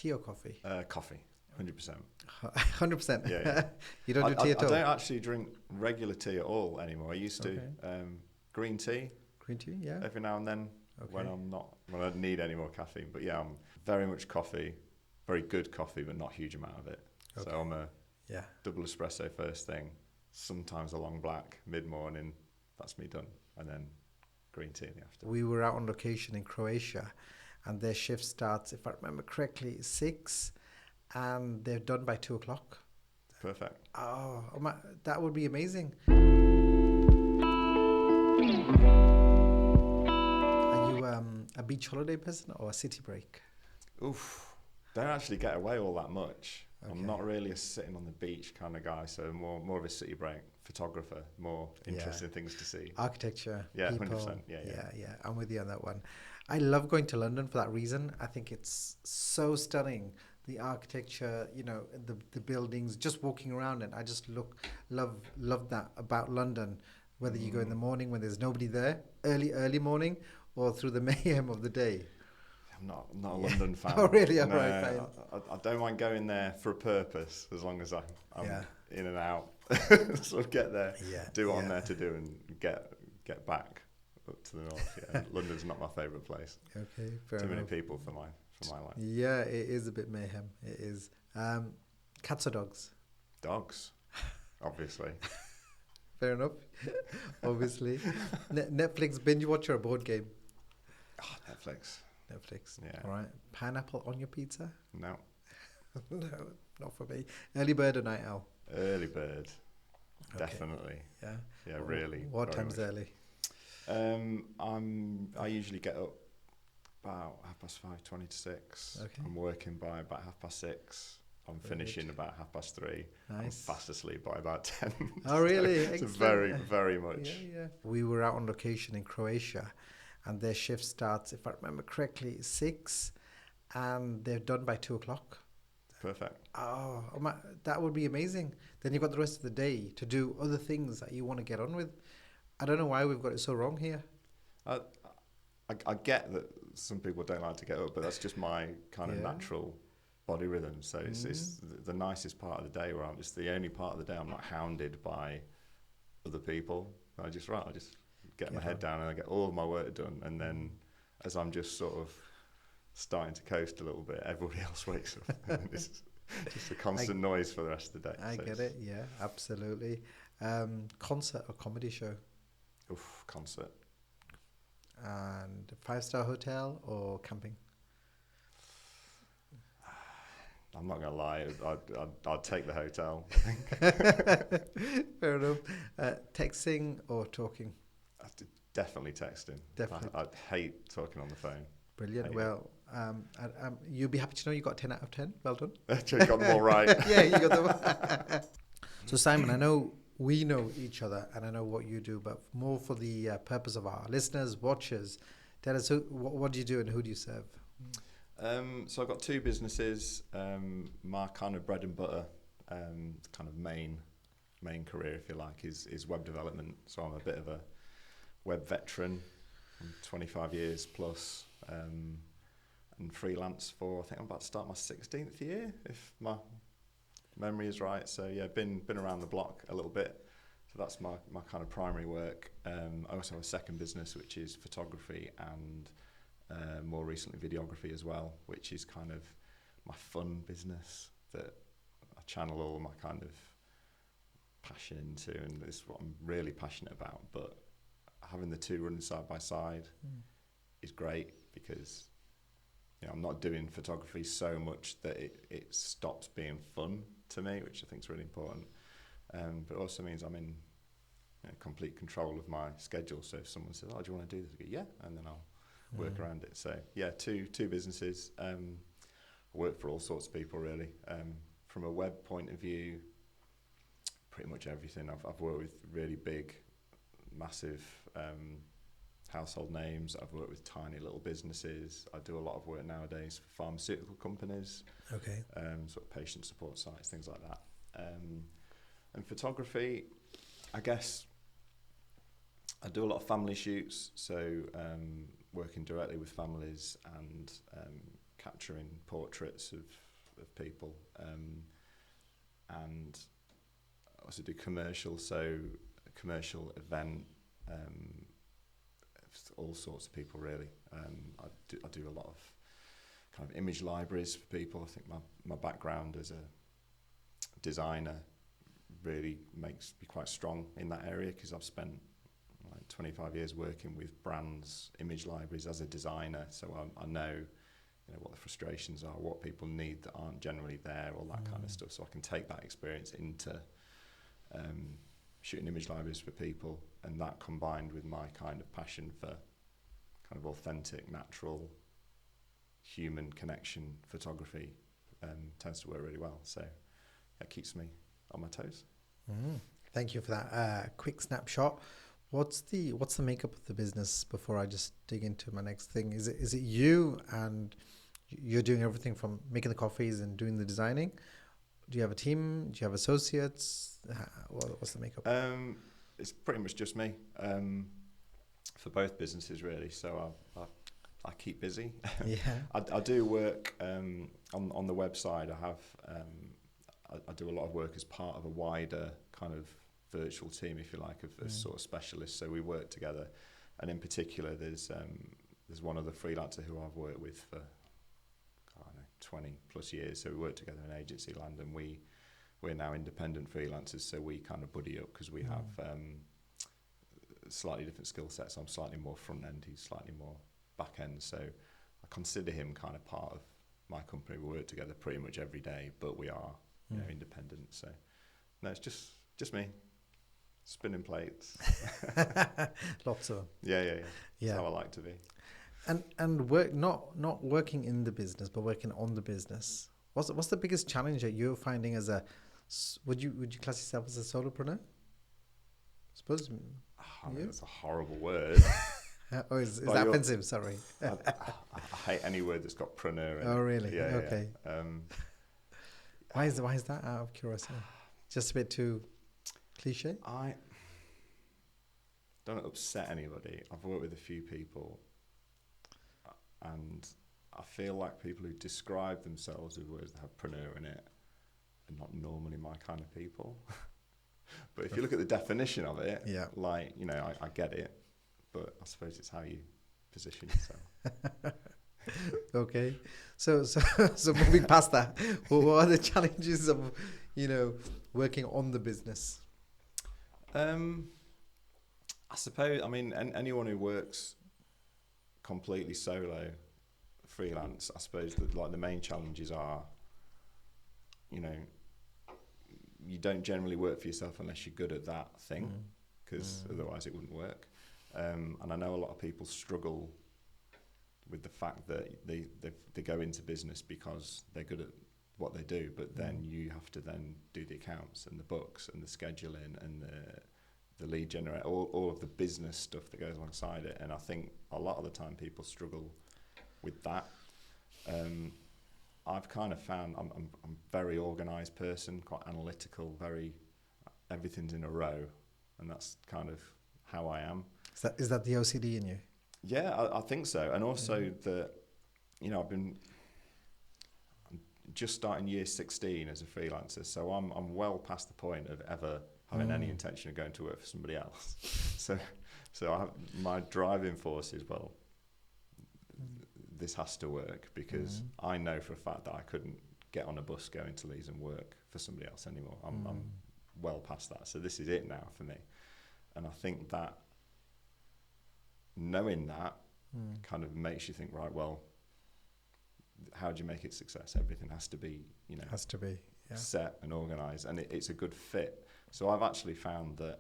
tea or coffee? Coffee, 100%. 100%. Yeah. You don't do tea at all? I don't actually drink regular tea at all anymore. I used to. Okay. Green tea Green tea, yeah. every now and then when I don't need any more caffeine. But yeah, I'm very much coffee, very good coffee, but not a huge amount of it. Okay. So I'm a Yeah. double espresso first thing, sometimes a long black mid-morning. That's me done. And then green tea in the afternoon. We were out on location in Croatia, and their shift starts, if I remember correctly, 6, and they're done by 2 o'clock. Perfect. Oh, that would be amazing. Are you a beach holiday person or a city break? Oof. Don't actually get away all that much. Okay. I'm not really a sitting on the beach kind of guy, so more of a city break photographer, more interesting things to see. Architecture, Yeah, people. 100%. Yeah. I'm with you on that one. I love going to London for that reason. I think it's so stunning. The architecture, the buildings, just walking around it. I just love that about London. Whether you go in the morning when there's nobody there, early morning, or through the mayhem of the day. I'm not a London fan. Oh, really? No, Right, fine. I don't mind going there for a purpose, as long as I'm in and out. Sort of get there, do what I'm there to do, and get back up to the north. Yeah, London's not my favourite place. Okay, fair Too enough. many people for my life. Yeah, it is a bit mayhem. It is. Cats or dogs? Dogs, obviously. Fair enough. Obviously. Netflix binge watch or a board game? Oh, Netflix. Yeah. All right. Pineapple on your pizza? No. No, not for me. Early bird or night owl? Early bird. Okay. Definitely. Yeah. Yeah, really. What time's early? I usually get up about 5:30, 20 to 6. Okay. I'm working by about 6:30. I'm finishing about 3:30. Nice. I'm fast asleep by about 10. Oh, really? It's very, very much. Yeah. We were out on location in Croatia, and their shift starts, if I remember correctly, 6, and they're done by 2 o'clock. Perfect. Oh, that would be amazing. Then you've got the rest of the day to do other things that you want to get on with. I don't know why we've got it so wrong here. I get that some people don't like to get up, but that's just my kind of natural body rhythm. So it's the nicest part of the day where it's the only part of the day I'm not hounded by other people. I just get my head down and I get all of my work done. And then as I'm just sort of starting to coast a little bit, everybody else wakes up. And it's just a constant noise for the rest of the day. I get it. Yeah, absolutely. Concert or comedy show? Oof, concert. And 5-star hotel or camping? I'm not gonna lie, I'd take the hotel, I think. Fair enough. Texting or talking? Definitely texting. Definitely. I hate talking on the phone. Brilliant. Well, you'll be happy to know you got 10 out of 10. Well done. You got them all right. Yeah, you got them. So Simon, I know we know each other and I know what you do, but more for the purpose of our listeners, watchers, tell us what do you do and who do you serve? So I've got 2 businesses. My kind of bread and butter, kind of main career, if you like, is web development. So I'm a bit of a web veteran. I'm 25 years plus, and freelance for, I think I'm about to start my 16th year, if my memory is right. So yeah, been around the block a little bit. So that's my kind of primary work. I also have a second business, which is photography and more recently videography as well, which is kind of my fun business that I channel all my kind of passion into, and it's what I'm really passionate about. But having the 2 running side by side is great because I'm not doing photography so much that it stops being fun to me, which I think is really important. But it also means I'm in complete control of my schedule. So if someone says, "Oh, do you want to do this?" I go, "Yeah," and then I'll work around it. So yeah, two businesses. I work for all sorts of people really. From a web point of view, pretty much everything. I've worked with really big, massive household names. I've worked with tiny little businesses. I do a lot of work nowadays for pharmaceutical companies. Okay. Sort of patient support sites, things like that. And photography, I guess I do a lot of family shoots, so working directly with families and capturing portraits of people, and I also do commercial, so a commercial event, all sorts of people really. I do a lot of kind of image libraries for people. I think my background as a designer really makes me quite strong in that area, because I've spent like 25 years working with brands' image libraries as a designer, so I know, you know, what the frustrations are, what people need that aren't generally there, all that kind of stuff. So I can take that experience into shooting image libraries for people, and that combined with my kind of passion for kind of authentic, natural, human connection photography tends to work really well. So that keeps me on my toes. Thank you for that quick snapshot. What's the makeup of the business before I just dig into my next thing? Is it you, and you're doing everything from making the coffees and doing the designing? Do you have a team? Do you have associates? What's the makeup? It's pretty much just me for both businesses really. So I keep busy. Yeah. I do work on the website. I have I do a lot of work as part of a wider kind of virtual team, if you like, of sort of specialists. So we work together, and in particular, there's one other freelancer who I've worked with for, I don't know, 20 plus years. So we work together in agency land, and we're now independent freelancers. So we kind of buddy up because we have slightly different skill sets. I'm slightly more front end, he's slightly more back end. So I consider him kind of part of my company. We work together pretty much every day, but we are independent. So no, it's just me spinning plates. Lots of them. Yeah. That's how I like to be. And work not working in the business, but working on the business. What's the biggest challenge that you're finding as a? Would you class yourself as a solopreneur? I suppose. I mean, that's a horrible word. Oh, is that offensive? Sorry. I hate any word that's got preneur in it. Oh, really? Yeah, okay. Yeah. Why is that, out of curiosity? Just a bit too cliche? I don't upset anybody. I've worked with a few people, and I feel like people who describe themselves with words that have preneur in it are not normally my kind of people. But if you look at the definition of it, like, you know, I get it, but I suppose it's how you position yourself. Okay, so moving past that, what are the challenges of, you know, working on the business? I suppose, I mean, anyone who works completely solo, freelance, I suppose that like the main challenges are, you know, you don't generally work for yourself unless you're good at that thing, because otherwise it wouldn't work. And I know a lot of people struggle with the fact that they go into business because they're good at what they do, but then you have to then do the accounts and the books and the scheduling and the lead generate, all of the business stuff that goes alongside it. And I think a lot of the time people struggle with that. I've kind of found I'm a very organised person, quite analytical, everything's in a row, and that's kind of how I am. Is that the OCD in you? Yeah, I think so. And also that, you know, I'm just starting year 16 as a freelancer, so I'm well past the point of ever having any intention of going to work for somebody else. So I have, my driving force is, well, this has to work, because I know for a fact that I couldn't get on a bus going to Leeds and work for somebody else anymore. I'm well past that. So this is it now for me. And I think that knowing that kind of makes you think, right, well, how do you make it success? Everything has to be, you know, set and organised, and it's a good fit. So I've actually found that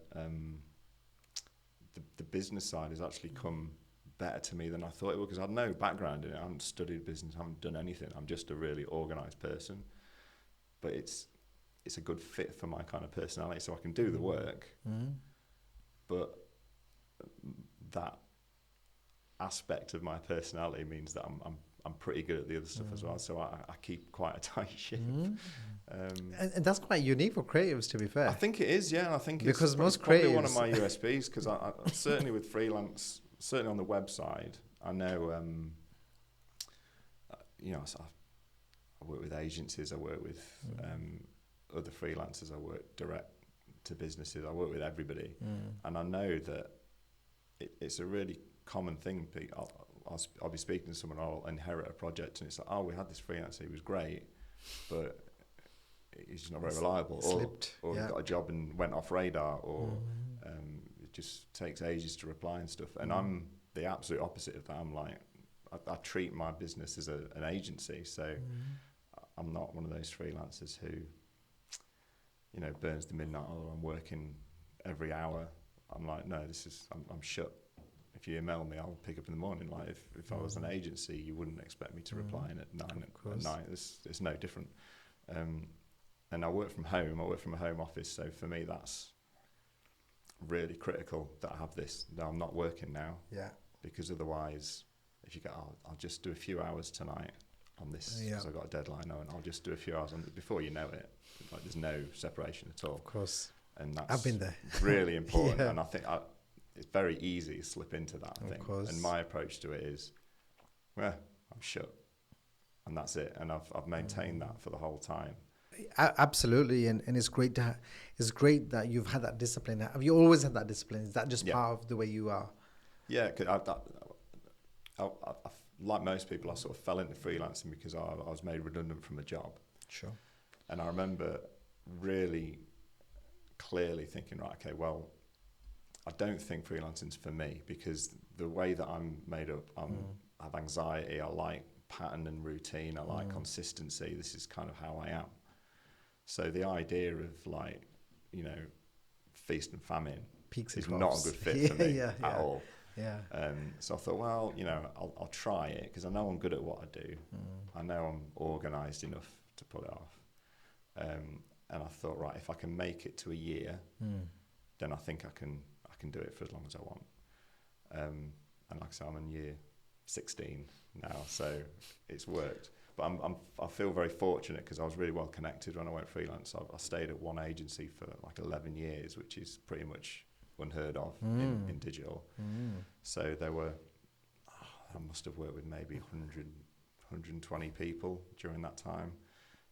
the business side has actually come better to me than I thought it would, because I had no background in it. I haven't studied business, I haven't done anything. I'm just a really organised person, but it's a good fit for my kind of personality, so I can do the work, but that aspect of my personality means that I'm pretty good at the other stuff as well, so I keep quite a tight ship. And that's quite unique for creatives, to be fair. I think it is, yeah. I think because it's most probably creatives, one of my USPs, because I certainly with freelance, certainly on the website, I know So I work with agencies, I work with other freelancers, I work direct to businesses, I work with everybody. And I know that it's a really common thing. I'll be speaking to someone, I'll inherit a project, and it's like, oh, we had this freelancer, he was great, but he's just not very reliable, or he got a job and went off radar, or it just takes ages to reply and stuff. And I'm the absolute opposite of that. I'm like, I treat my business as an agency, so I'm not one of those freelancers who, burns the midnight oil. I'm working every hour. I'm like, no, I'm shut. If you email me, I'll pick up in the morning. Like if I was an agency, you wouldn't expect me to reply in at 9 at night. It's no different. And I work from home. I work from a home office, so for me that's really critical that I have this. That I'm not working now. Yeah. Because otherwise, if you go, I'll just do a few hours tonight on this because I've got a deadline now, and I'll just do a few hours on it. Before you know it, like there's no separation at all. Of course. And that's I've been there. really important. And I think it's very easy to slip into that thing. Of course. And my approach to it is, well, I'm shut, and that's it. And I've maintained that for the whole time. Absolutely, and it's great that you've had that discipline. Have you always had that discipline? Is that just part of the way you are? Yeah, cause I, like most people, I sort of fell into freelancing because I was made redundant from a job. Sure. And I remember really clearly thinking, right, okay, well, I don't think freelancing's for me, because the way that I'm made up, I have anxiety, I like pattern and routine, I like consistency, this is kind of how I am. So the idea of feast and famine is not a good fit for me at all. Yeah. So I thought, well, I'll try it because I know I'm good at what I do. I know I'm organised enough to pull it off. And I thought, right, if I can make it to a year, then I think I can do it for as long as I want. And like I said, I'm in year 16 now, so it's worked. But I feel very fortunate because I was really well connected when I went freelance. I stayed at one agency for like 11 years, which is pretty much unheard of in digital. So there were, I must have worked with maybe 100, 120 people during that time.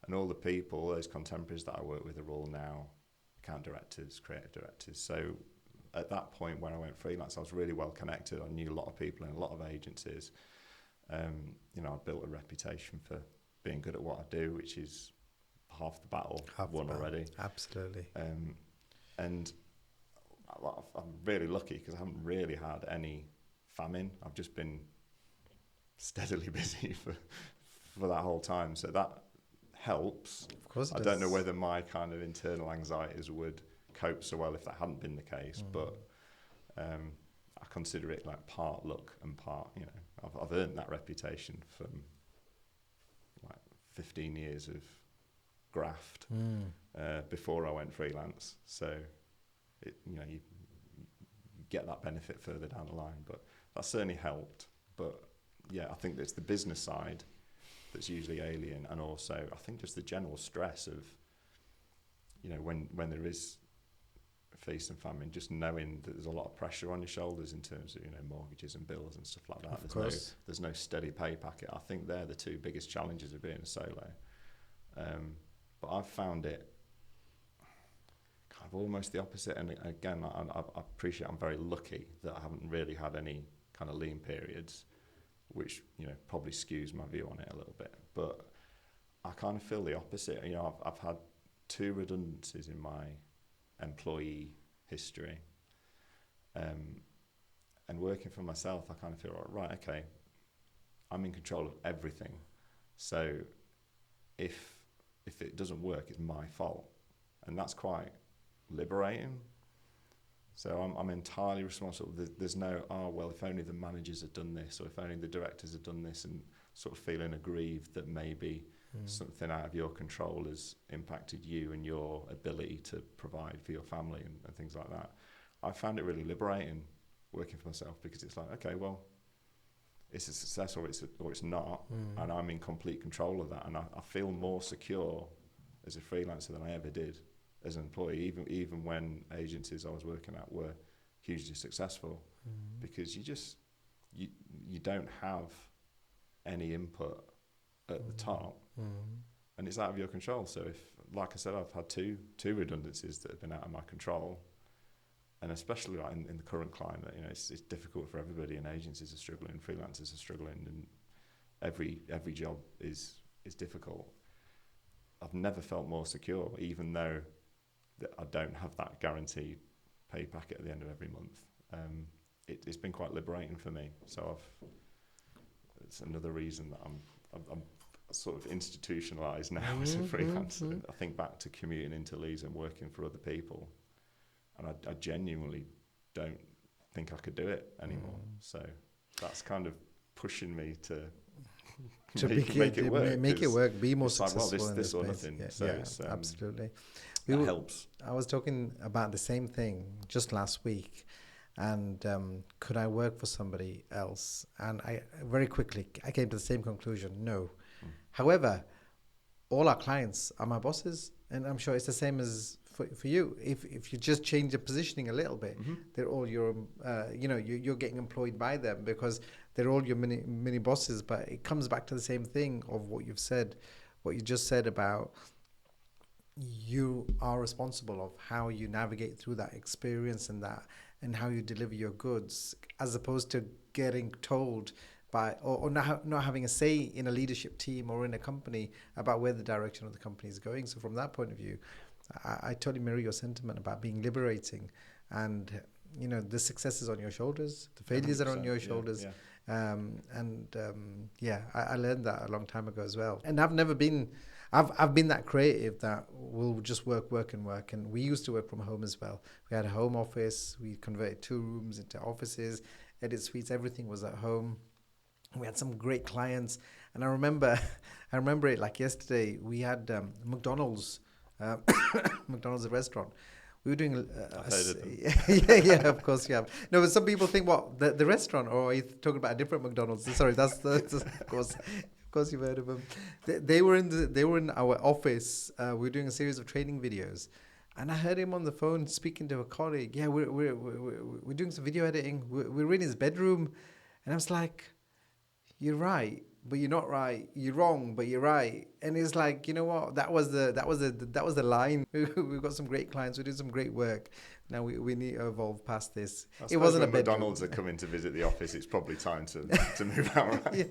And all the people, those contemporaries that I work with, are all now account directors, creative directors. So at that point when I went freelance, I was really well connected. I knew a lot of people in a lot of agencies. I built a reputation for being good at what I do, which is half the battle won already. Absolutely. And I'm really lucky because I haven't really had any famine. I've just been steadily busy for that whole time. So that helps. Of course it does. I don't know whether my kind of internal anxieties would cope so well if that hadn't been the case, but I consider it like part luck and part, I've earned that reputation from like 15 years of graft before I went freelance. So you get that benefit further down the line, but that certainly helped. But yeah, I think it's the business side that's usually alien, and also I think just the general stress of when there is feast and famine, just knowing that there's a lot of pressure on your shoulders in terms of mortgages and bills and stuff like that. There's no steady pay packet. I think they're the two biggest challenges of being a solo. But I've found it kind of almost the opposite. And again, I appreciate I'm very lucky that I haven't really had any kind of lean periods, which probably skews my view on it a little bit. But I kind of feel the opposite. I've had 2 redundancies in my employee history, and working for myself, I kind of feel right, okay, I'm in control of everything, so if it doesn't work, it's my fault, and that's quite liberating. So I'm entirely responsible. There's no, if only the managers had done this, or if only the directors had done this, and sort of feeling aggrieved that maybe something out of your control has impacted you and your ability to provide for your family and things like that. I found it really liberating working for myself, because it's like, okay, well, it's a success or it's not, and I'm in complete control of that, and I feel more secure as a freelancer than I ever did as an employee, even when agencies I was working at were hugely successful, because you don't have any input at the top, and it's out of your control. So if, like I said, I've had two redundancies that have been out of my control, and especially like in the current climate, it's difficult for everybody, and agencies are struggling, freelancers are struggling, and every job is difficult. I've never felt more secure, even though that I don't have that guaranteed pay packet at the end of every month. It's been quite liberating for me. So it's another reason that I'm sort of institutionalized now as a freelancer. I think back to commuting into Leeds and working for other people, and I genuinely don't think I could do it anymore. So that's kind of pushing me to make it work. Make it work. Be more it's successful. Like, well, in this or space. nothing. Yeah, So it's, absolutely. That helps. I was talking about the same thing just last week, and could I work for somebody else? And I very quickly I came to the same conclusion. No. However, all our clients are my bosses, and I'm sure it's the same as for you. If you just change the positioning a little bit, they're all your you're getting employed by them because they're all your mini bosses. But it comes back to the same thing of what you just said about you are responsible of how you navigate through that experience and how you deliver your goods, as opposed to getting told by or not having a say in a leadership team or in a company about where the direction of the company is going. So from that point of view, I totally mirror your sentiment about being liberating, and the success is on your shoulders, the failures are on your shoulders. I learned that a long time ago as well. And I've been that creative that will just work. And we used to work from home as well. We had a home office. We converted 2 rooms into offices, edit suites. Everything was at home. We had some great clients. And I remember it like yesterday. We had McDonald's, McDonald's, a restaurant. We were doing I've heard of them. yeah, of course you have. No, but some people think, what, the restaurant, or are you talking about a different McDonald's? Sorry, that's of course you've heard of them. They were in our office. We were doing a series of training videos, and I heard him on the phone speaking to a colleague. Yeah, we're doing some video editing. We're in his bedroom, and I was like, you're right, but you're not right. You're wrong, but you're right. And it's like, you know what? That was the line. We've got some great clients. We did some great work. Now we need to evolve past this. It wasn't a McDonald's are coming to visit the office. It's probably time to move out, right?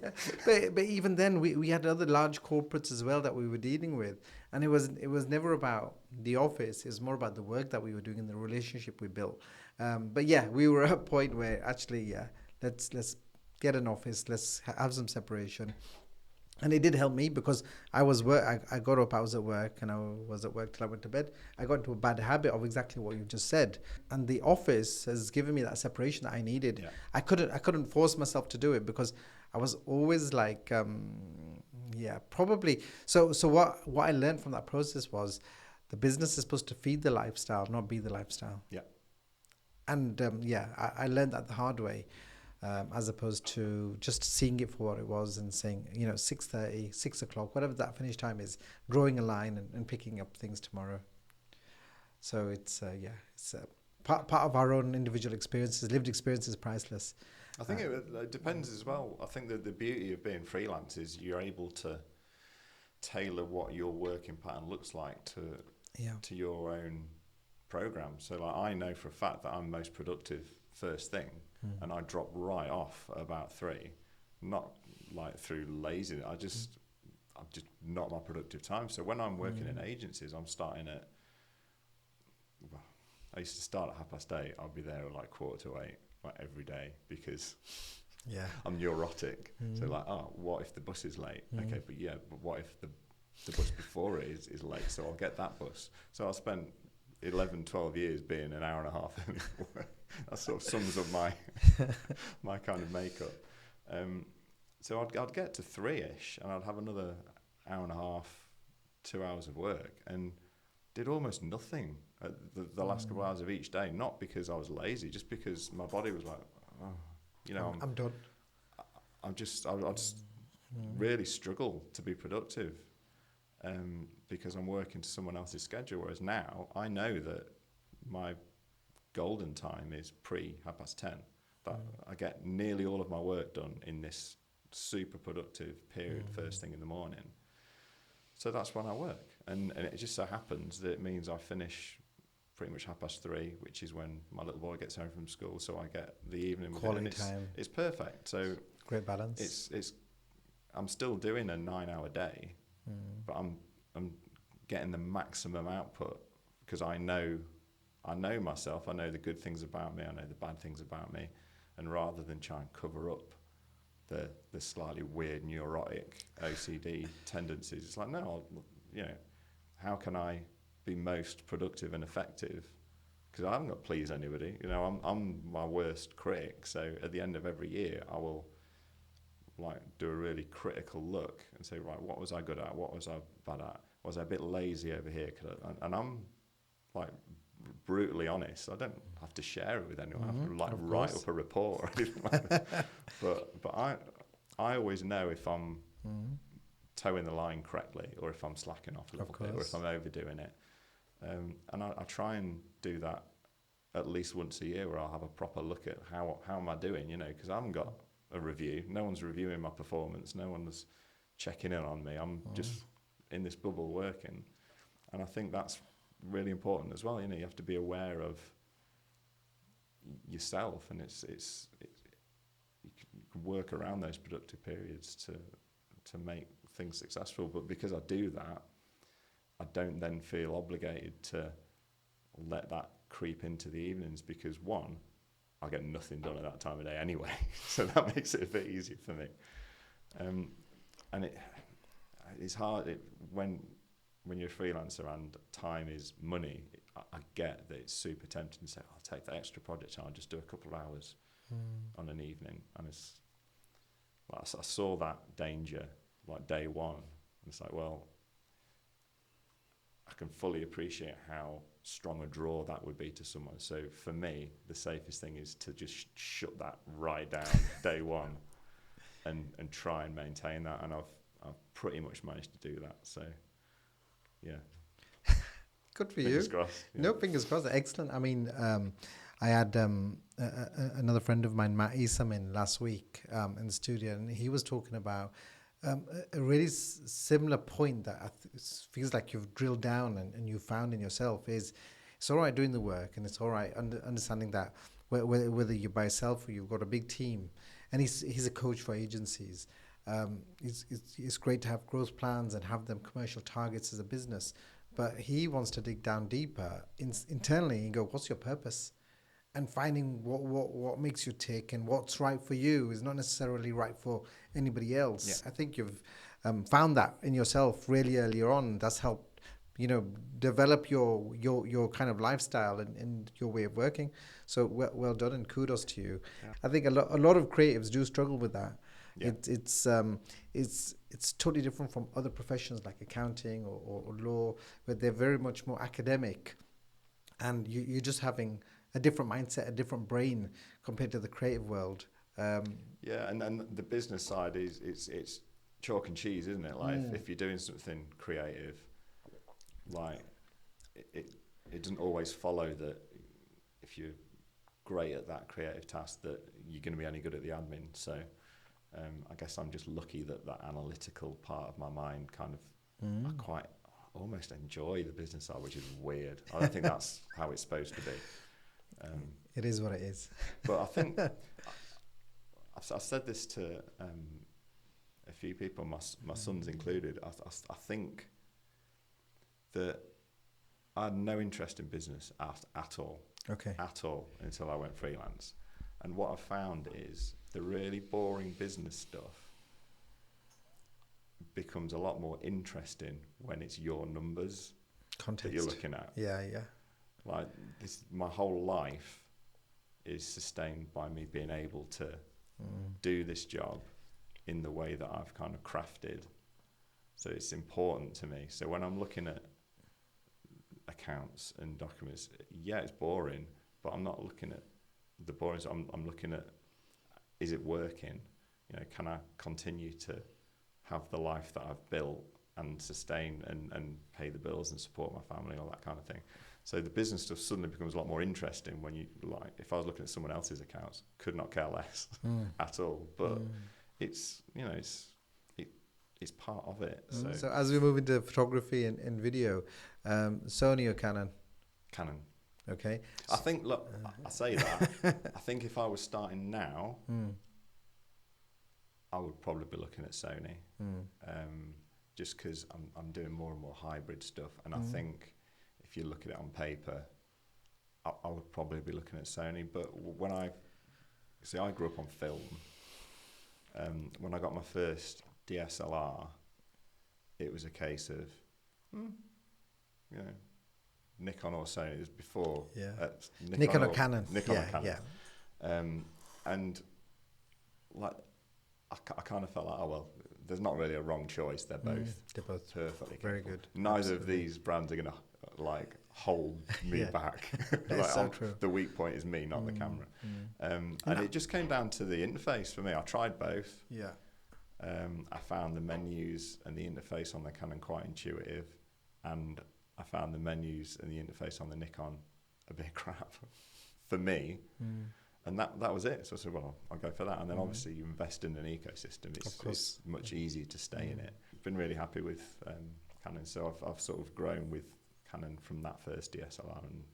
Yeah, but even then, we had other large corporates as well that we were dealing with, and it was never about the office. It was more about the work that we were doing and the relationship we built. But yeah, we were at a point where actually, let's get an office. Let's have some separation. And it did help me because I got up, I was at work, and I was at work till I went to bed. I got into a bad habit of exactly what you just said. And the office has given me that separation that I needed. Yeah. I couldn't force myself to do it because I was always like, probably. So what I learned from that process was the business is supposed to feed the lifestyle, not be the lifestyle. Yeah. And I learned that the hard way. As opposed to just seeing it for what it was and saying, 6:30, 6 o'clock, whatever that finish time is, drawing a line and picking up things tomorrow. So it's part of our own individual experiences. Lived experience is priceless. I think it depends as well. I think that the beauty of being freelance is you're able to tailor what your working pattern looks like to your own program. So like I know for a fact that I'm most productive first thing, and I drop right off at about 3, not like through laziness. I'm just not my productive time. So when I'm working in agencies, I'm starting at, I used to start at 8:30. I'll be there at like 7:45, like every day, because I'm neurotic. So like, what if the bus is late? Okay, but what if the bus before it is late? So I'll get that bus. So I spent 11, 12 years being an hour and a half early for work. That sort of sums up my kind of makeup. So I'd get to 3-ish, and I'd have another hour and a half, 2 hours of work, and did almost nothing at the last couple of hours of each day. Not because I was lazy, just because my body was like, I'm done. I just really struggle to be productive, because I'm working to someone else's schedule. Whereas now I know that my golden time is pre 10:30. That I get nearly all of my work done in this super productive period first thing in the morning. So that's when I work. And it just so happens that it means I finish pretty much 3:30, which is when my little boy gets home from school. So I get the evening with him. Quality And time. it's perfect. So Great balance. I'm still doing a 9-hour day, but I'm getting the maximum output because I know myself. I know the good things about me. I know the bad things about me. And rather than try and cover up the slightly weird neurotic OCD tendencies, it's like, no, how can I be most productive and effective? Because I haven't got to please anybody. I'm my worst critic. So at the end of every year, I will do a really critical look and say, right, what was I good at? What was I bad at? Was I a bit lazy over here? And I'm brutally honest. I don't have to share it with anyone. I have to write up a report or anything like that. But I always know if I'm towing the line correctly or if I'm slacking off a little bit or if I'm overdoing it. And I try and do that at least once a year where I'll have a proper look at how am I doing, because I haven't got a review. No one's reviewing my performance. No one's checking in on me. I'm just in this bubble working. And I think that's really important as well. You have to be aware of yourself, and it's you can work around those productive periods to make things successful. But because I do that, I don't then feel obligated to let that creep into the evenings because one, I get nothing done at that time of day anyway, so that makes it a bit easier for me. And it's hard when you're a freelancer and time is money. I get that it's super tempting to say, I'll take that extra project and I'll just do a couple of hours on an evening. And it's I saw that danger day one. And it's like, well, I can fully appreciate how strong a draw that would be to someone. So for me, the safest thing is to just shut that right down day one and try and maintain that. And I've pretty much managed to do that. So, yeah. Good for Fingers you. crossed. Yeah. No, fingers crossed. Excellent. I mean, I had another friend of mine, Matt Esom, in last week in the studio, and he was talking about a really similar point that feels like you've drilled down and you found in yourself is it's all right doing the work, and it's all right understanding that whether you're by yourself or you've got a big team. And he's a coach for agencies. It's great to have growth plans and have them commercial targets as a business, but he wants to dig down deeper internally and go, what's your purpose? And finding what makes you tick and what's right for you is not necessarily right for anybody else. Yeah. I think you've found that in yourself really earlier on. That's helped, develop your kind of lifestyle and your way of working. So well done and kudos to you. Yeah. I think a lot of creatives do struggle with that. Yeah. It's totally different from other professions like accounting or law, where they're very much more academic, and you're just having a different mindset, a different brain compared to the creative world. Yeah, and the business side it's chalk and cheese, isn't it? If you're doing something creative, it doesn't always follow that if you're great at that creative task that you're going to be any good at the admin. So I guess I'm just lucky that analytical part of my mind kind of I quite almost enjoy the business side, which is weird. I don't think that's how it's supposed to be. It is what it is. But I think I've said this to a few people, my sons included. I think that I had no interest in business at all. Okay. At all until I went freelance. And what I found is the really boring business stuff becomes a lot more interesting when it's your numbers Context that you're looking at. Yeah. My whole life is sustained by me being able to do this job in the way that I've kind of crafted. So it's important to me. So when I'm looking at accounts and documents, yeah, it's boring, but I'm not looking at the boring. I'm looking at, is it working? Can I continue to have the life that I've built and sustain and pay the bills and support my family, all that kind of thing. So the business stuff suddenly becomes a lot more interesting when if I was looking at someone else's accounts, could not care less at all. But it's it, it's part of it. So So as we move into photography and video, Sony or Canon? Canon. Okay. I think, look, I say that. I think if I was starting now, I would probably be looking at Sony, just because I'm doing more and more hybrid stuff, and I think if you look at it on paper, I would probably be looking at Sony. But when I grew up on film. When I got my first DSLR, it was a case of, Nikon or Sony. It was before. Yeah. Nikon or Canon. Nikon or Yeah, Canon. yeah. And like, I kind of felt like, oh well, there's not really a wrong choice. They're both perfectly capable. Very good. Neither Absolutely. of these brands are gonna like hold me Yeah. back. It's so true. The weak point is me, not the camera. And it just came down to the interface for me. I tried both. Yeah. I found the menus and the interface on the Canon quite intuitive, and I found the menus and the interface on the Nikon a bit crap for me. And that was it. So I said, well, I'll go for that. And then obviously you invest in an ecosystem. It's much easier to stay in it. Been really happy with Canon. So I've sort of grown with Canon from that first DSLR and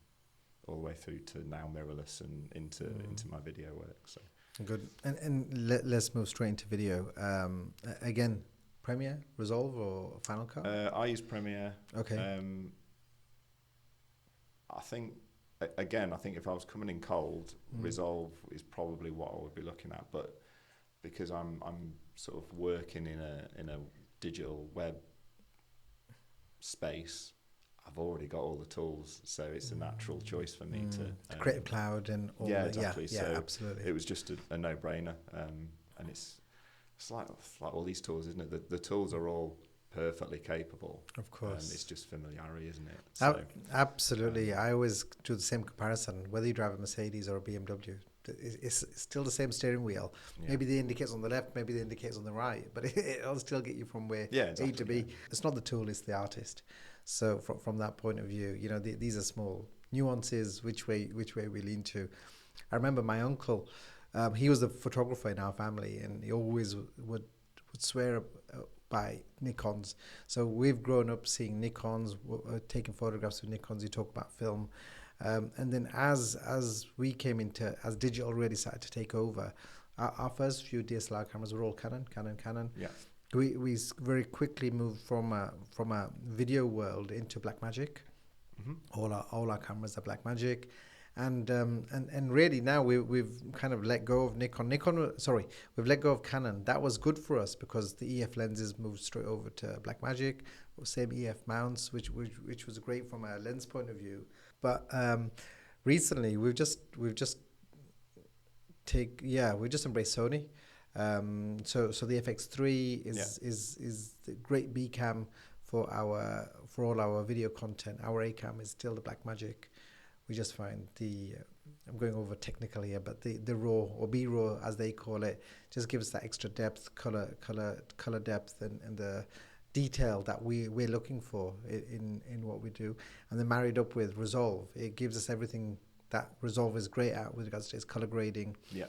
all the way through to now mirrorless and into my video work. So good. And let's move straight into video. Again, Premiere, Resolve, or Final Cut? I use Premiere. Okay. I think if I was coming in cold, Resolve is probably what I would be looking at. But because I'm sort of working in a digital web space, I've already got all the tools, so it's a natural choice for me to Creative Cloud and all that. exactly. Yeah, So absolutely. it was just a no-brainer, and it's like all these tools, isn't it? The tools are all perfectly capable. Of course. It's just familiarity, isn't it? So, absolutely. I always do the same comparison, whether you drive a Mercedes or a BMW. It's still the same steering wheel. Yeah. Maybe the indicator's on the left, maybe the indicator's on the right, but it'll still get you from where exactly, A to B. It's not the tool, it's the artist. So from that point of view, these are small nuances, which way we lean to. I remember my uncle, he was the photographer in our family, and he always would swear by Nikons. So we've grown up seeing Nikons, taking photographs with Nikons. You talk about film. And then as we came into, as digital really started to take over, our first few DSLR cameras were all Canon. Yeah. We very quickly moved from a video world into Blackmagic. All our cameras are Blackmagic, and really now we've kind of let go of Nikon. We've let go of Canon. That was good for us because the EF lenses moved straight over to Blackmagic. Same EF mounts, which was great from a lens point of view. But recently we've just embraced Sony. So the FX3 is the great B cam for all our video content. Our A cam is still the Blackmagic. We just find I'm going over technical here, but the RAW or B RAW as they call it just gives that extra depth, color depth, and the detail that we're looking for in what we do. And then married up with Resolve, it gives us everything that Resolve is great at with regards to its color grading. Yeah.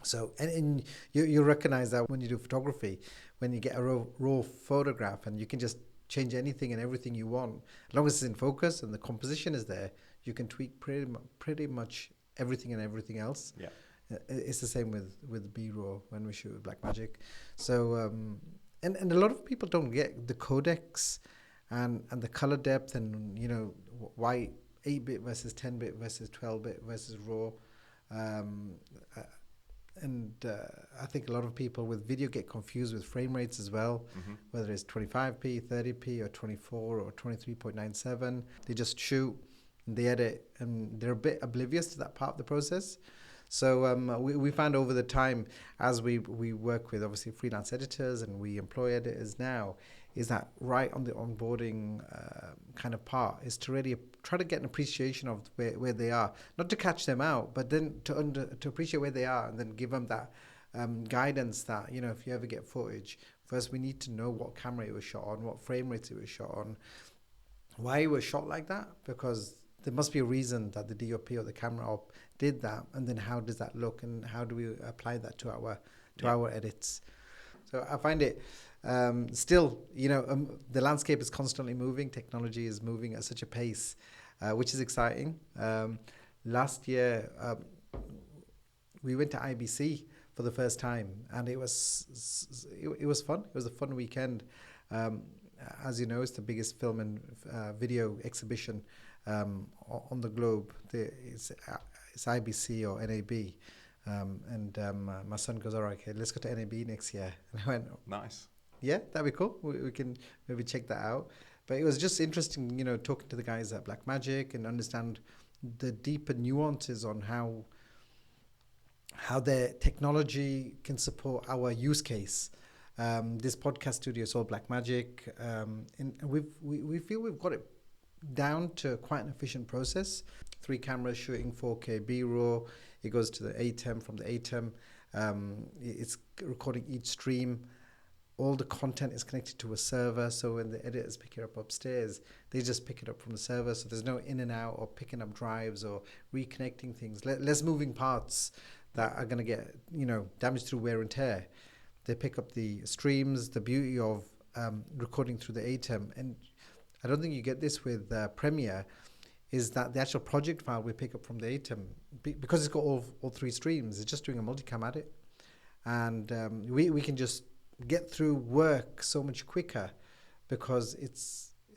So and you recognize that when you do photography, when you get a raw photograph and you can just change anything and everything you want, as long as it's in focus and the composition is there, you can tweak pretty much everything and everything else. Yeah. It's the same with B-RAW when we shoot with Blackmagic. So and a lot of people don't get the codecs and the color depth and why 8-bit versus 10-bit versus 12-bit versus RAW. I think a lot of people with video get confused with frame rates as well, whether it's 25p, 30p, or 24 or 23.97. They just shoot and they edit, and they're a bit oblivious to that part of the process. So we found over the time, as we work with obviously freelance editors and we employ editors now, is that right on the onboarding kind of part is to really try to get an appreciation of where they are, not to catch them out, but then to appreciate where they are and then give them that guidance that, if you ever get footage, first we need to know what camera it was shot on, what frame rate it was shot on, why it was shot like that, because there must be a reason that the DOP or the camera op did that, and then how does that look and how do we apply that to our to Yeah. our edits. So I find it still, the landscape is constantly moving. Technology is moving at such a pace, which is exciting. Last year, we went to IBC for the first time, and it was fun. It was a fun weekend. Um, as you know, it's the biggest film and video exhibition on the globe. It's IBC or NAB. And my son goes, all right, okay, let's go to NAB next year. And I went, Nice. yeah, that'd be cool. We can maybe check that out. But it was just interesting, talking to the guys at Black Magic and understand the deeper nuances on how their technology can support our use case. This podcast studio is all Black Magic, and we feel we've got it down to quite an efficient process. 3 cameras shooting 4K B-roll. It goes to the ATEM. From the ATEM, it's recording each stream. All the content is connected to a server, so when the editors pick it up upstairs, they just pick it up from the server. So there's no in and out or picking up drives or reconnecting things. Less moving parts that are going to get damaged through wear and tear. They pick up the streams. The beauty of recording through the ATEM, and I don't think you get this with Premiere, is that the actual project file we pick up from the ATEM, because it's got all 3 streams, it's just doing a multicam edit. And we can just get through work so much quicker because it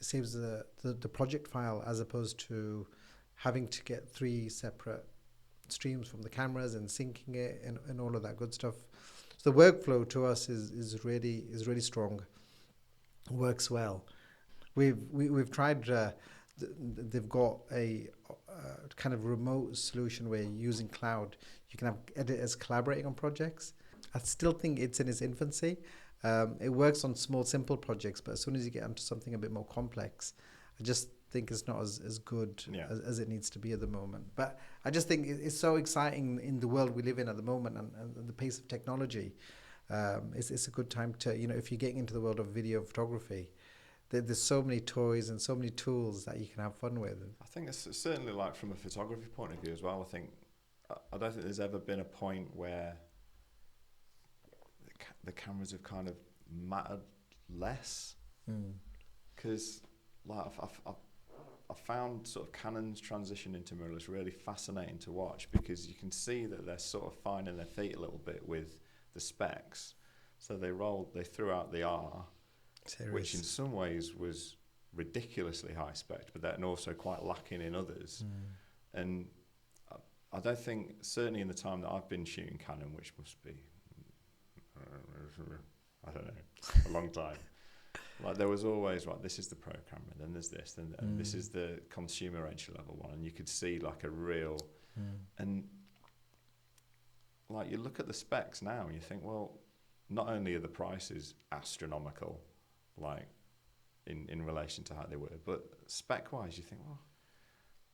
saves the project file, as opposed to having to get 3 separate streams from the cameras and syncing it and all of that good stuff. So the workflow to us is really strong, works well. We've tried. They've got a kind of remote solution where using cloud, you can have editors collaborating on projects. I still think it's in its infancy. It works on small, simple projects, but as soon as you get onto something a bit more complex, I just think it's not as good as it needs to be at the moment. But I just think it's so exciting in the world we live in at the moment, and the pace of technology. It's a good time to, if you're getting into the world of video photography, there's so many toys and so many tools that you can have fun with. I think it's certainly, like, from a photography point of view as well. I don't think there's ever been a point where the cameras have kind of mattered less, because like I found sort of Canon's transition into mirrorless really fascinating to watch, because you can see that they're sort of finding their feet a little bit with the specs. So they threw out the R series, which in some ways was ridiculously high spec, but then also quite lacking in others. And I don't think, certainly in the time that I've been shooting Canon, which must be, I don't know, a long time, like, there was always, right, this is the pro camera, then there's this, and this is the consumer entry level one, and you could see like a real, and like, you look at the specs now and you think, well, not only are the prices astronomical, like in relation to how they were, but spec wise you think, well,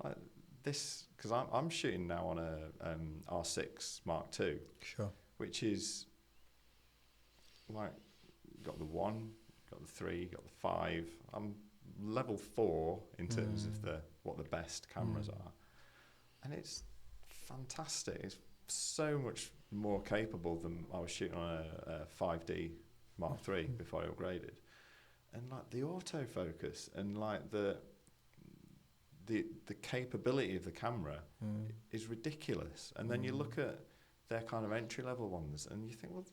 like this, because I'm shooting now on a R6 Mark II, Sure. which is like, got the 1, got the 3, got the 5. I'm level 4 in terms of what the best cameras are, and it's fantastic. It's so much more capable than I was shooting on a 5D Mark III before I upgraded. And like the autofocus and like the capability of the camera is ridiculous. And then you look at their kind of entry level ones and you think, well,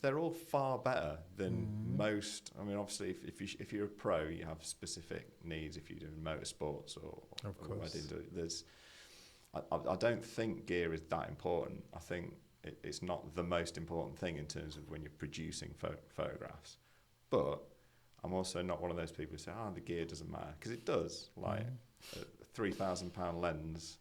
they're all far better than most. I mean, obviously, if you're a pro, you have specific needs. If you're doing motorsports or wedding, I don't think gear is that important. I think it's not the most important thing in terms of when you're producing photographs. But I'm also not one of those people who say, the gear doesn't matter, because it does. Like a £3,000 lens,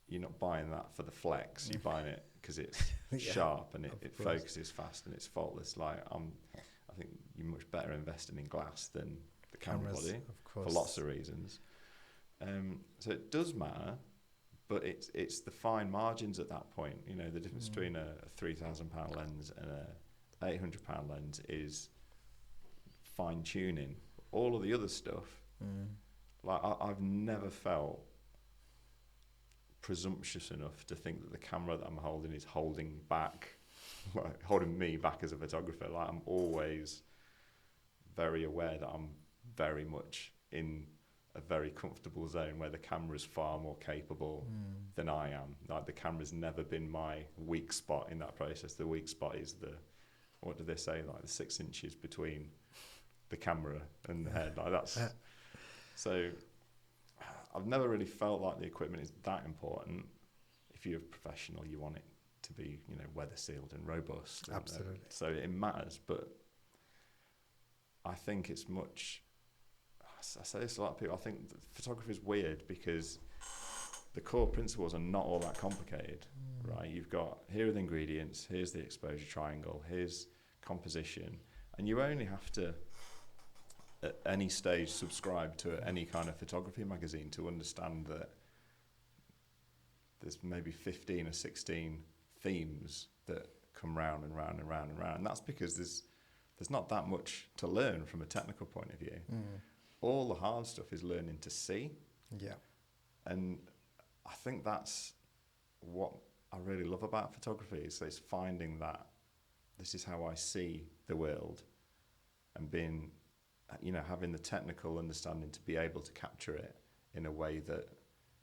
you're not buying that for the flex. You're buying it because it's sharp and it focuses fast and it's faultless. Like, I think you're much better investing in glass than the camera body, for lots of reasons. So it does matter, but it's the fine margins at that point. You know, the difference between a £3,000 lens and a £800 lens is fine tuning. All of the other stuff, like I've never felt presumptuous enough to think that the camera that I'm holding is holding back like holding me back as a photographer. Like I'm always very aware that I'm very much in a very comfortable zone where the camera's far more capable than I am. Like the camera's never been my weak spot in that process. The weak spot is what do they say? Like the 6 inches between the camera and the head. Like that's so. I've never really felt like the equipment is that important. If you're a professional, you want it to be, weather sealed and robust. Absolutely. So it matters, but I think it's much. I say this to a lot of people. I think photography is weird because the core principles are not all that complicated, right? You've got, here are the ingredients, here's the exposure triangle, here's composition, and you only have to, at any stage, subscribe to any kind of photography magazine to understand that there's maybe 15 or 16 themes that come round and round and round and round. And that's because there's not that much to learn from a technical point of view. All the hard stuff is learning to see. Yeah. And I think that's what I really love about photography, is it's finding that this is how I see the world, and being, having the technical understanding to be able to capture it in a way that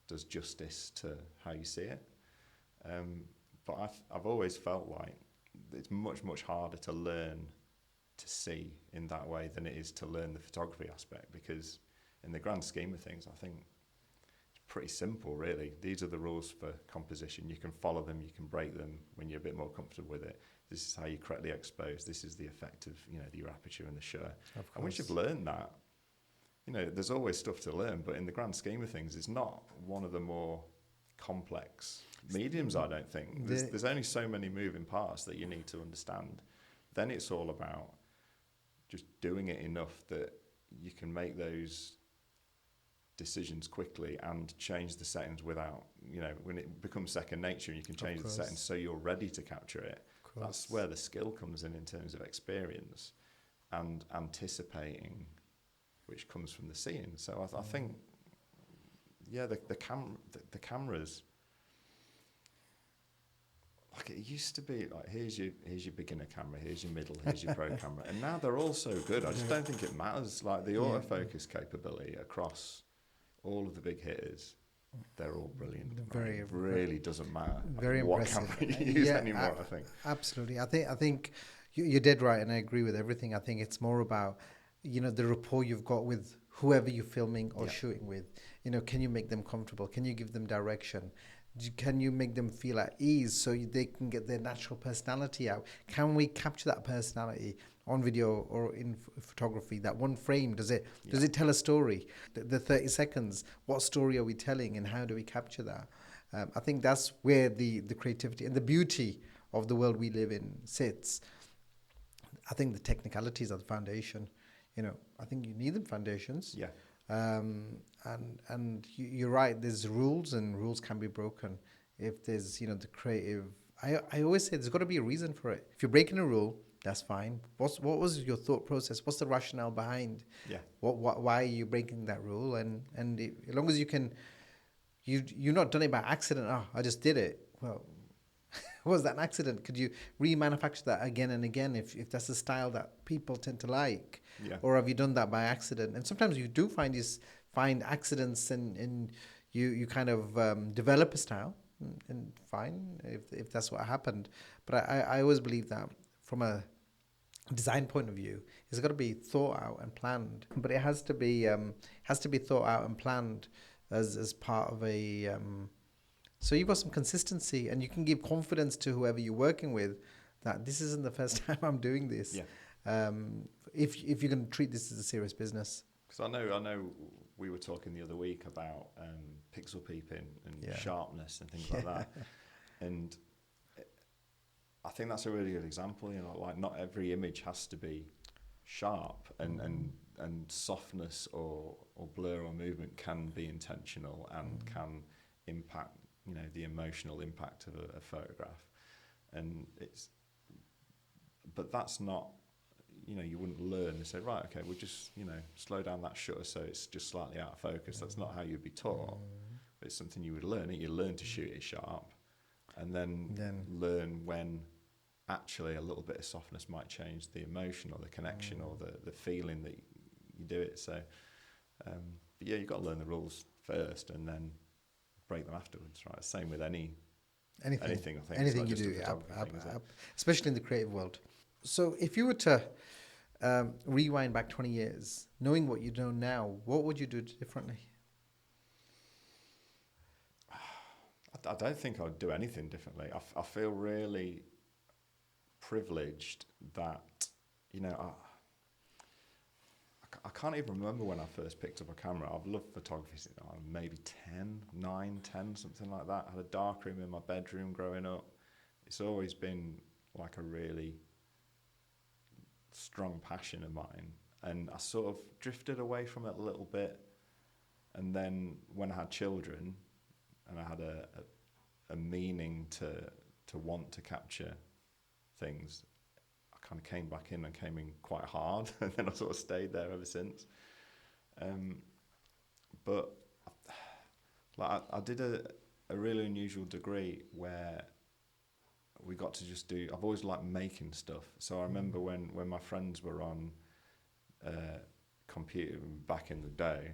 does justice to how you see it. But I've always felt like it's much, much harder to learn to see in that way than it is to learn the photography aspect, because in the grand scheme of things, I think it's pretty simple, really. These are the rules for composition. You can follow them, you can break them when you're a bit more comfortable with it. This is how you correctly expose. This is the effect of, your aperture and the shutter. And once you've learned that, there's always stuff to learn, but in the grand scheme of things, it's not one of the more complex mediums, I don't think. There's only so many moving parts that you need to understand. Then it's all about just doing it enough that you can make those decisions quickly and change the settings without, when it becomes second nature, you can change the settings so you're ready to capture it. That's where the skill comes in terms of experience and anticipating, which comes from the seeing. So I think, the cameras, like it used to be, like here's your beginner camera, here's your middle, here's your pro camera, and now they're all so good. I just don't think it matters. Like the autofocus capability across all of the big hitters, they're all brilliant. It really doesn't matter what impressive. camera you use anymore. I think absolutely. I think you're dead right, and I agree with everything. I think it's more about the rapport you've got with whoever you're filming or shooting with. Can you make them comfortable? Can you give them direction? Can you make them feel at ease so they can get their natural personality out? Can we capture that personality on video or in photography? That one frame, does it tell a story? The 30 seconds, what story are we telling, and how do we capture that? I think that's where the creativity and the beauty of the world we live in sits. I think the technicalities are the foundation. I think you need the foundations. Yeah. And you're right. There's rules, and rules can be broken. If there's the creative, I always say there's got to be a reason for it. If you're breaking a rule, that's fine. What was your thought process? What's the rationale behind? Yeah. Why are you breaking that rule? And as long as you can, you've not done it by accident. I just did it. Well, was that an accident? Could you remanufacture that again and again if that's the style that people tend to like? Yeah. Or have you done that by accident? And sometimes you do find accidents, and you kind of develop a style, and fine if that's what happened. But I always believe that from a design point of view, it's got to be thought out and planned. But it has to be thought out and planned as part of a. So you've got some consistency, and you can give confidence to whoever you're working with that this isn't the first time I'm doing this. Yeah. If you're going to treat this as a serious business. Because I know we were talking the other week about pixel peeping and sharpness and things like that, and I think that's a really good example. Like not every image has to be sharp, and softness or blur or movement can be intentional and can impact the emotional impact of a photograph, and but that's not. You wouldn't learn and say, right, okay, we'll just, slow down that shutter so it's just slightly out of focus. That's not how you'd be taught. But it's something you would learn. You learn to shoot it sharp, and then learn when actually a little bit of softness might change the emotion or the connection or the feeling that you do it. So, but yeah, you've got to learn the rules first and then break them afterwards, right? Same with anything, I think. It's anything not you just a do, photography thing, is it? especially in the creative world. So, if you were to rewind back 20 years, knowing what you know now, what would you do differently? I don't think I'd do anything differently. I feel really privileged that, you know, I can't even remember when I first picked up a camera. I've loved photography since maybe 10, 9, 10, something like that. I had a dark room in my bedroom growing up. It's always been like a really strong passion of mine. And I sort of drifted away from it a little bit. And then when I had children and I had a meaning to want to capture things, I kind of came back in and came in quite hard, and then I sort of stayed there ever since. But like I did a really unusual degree where we got to just do. I've always liked making stuff, so I remember when my friends were on computer back in the day,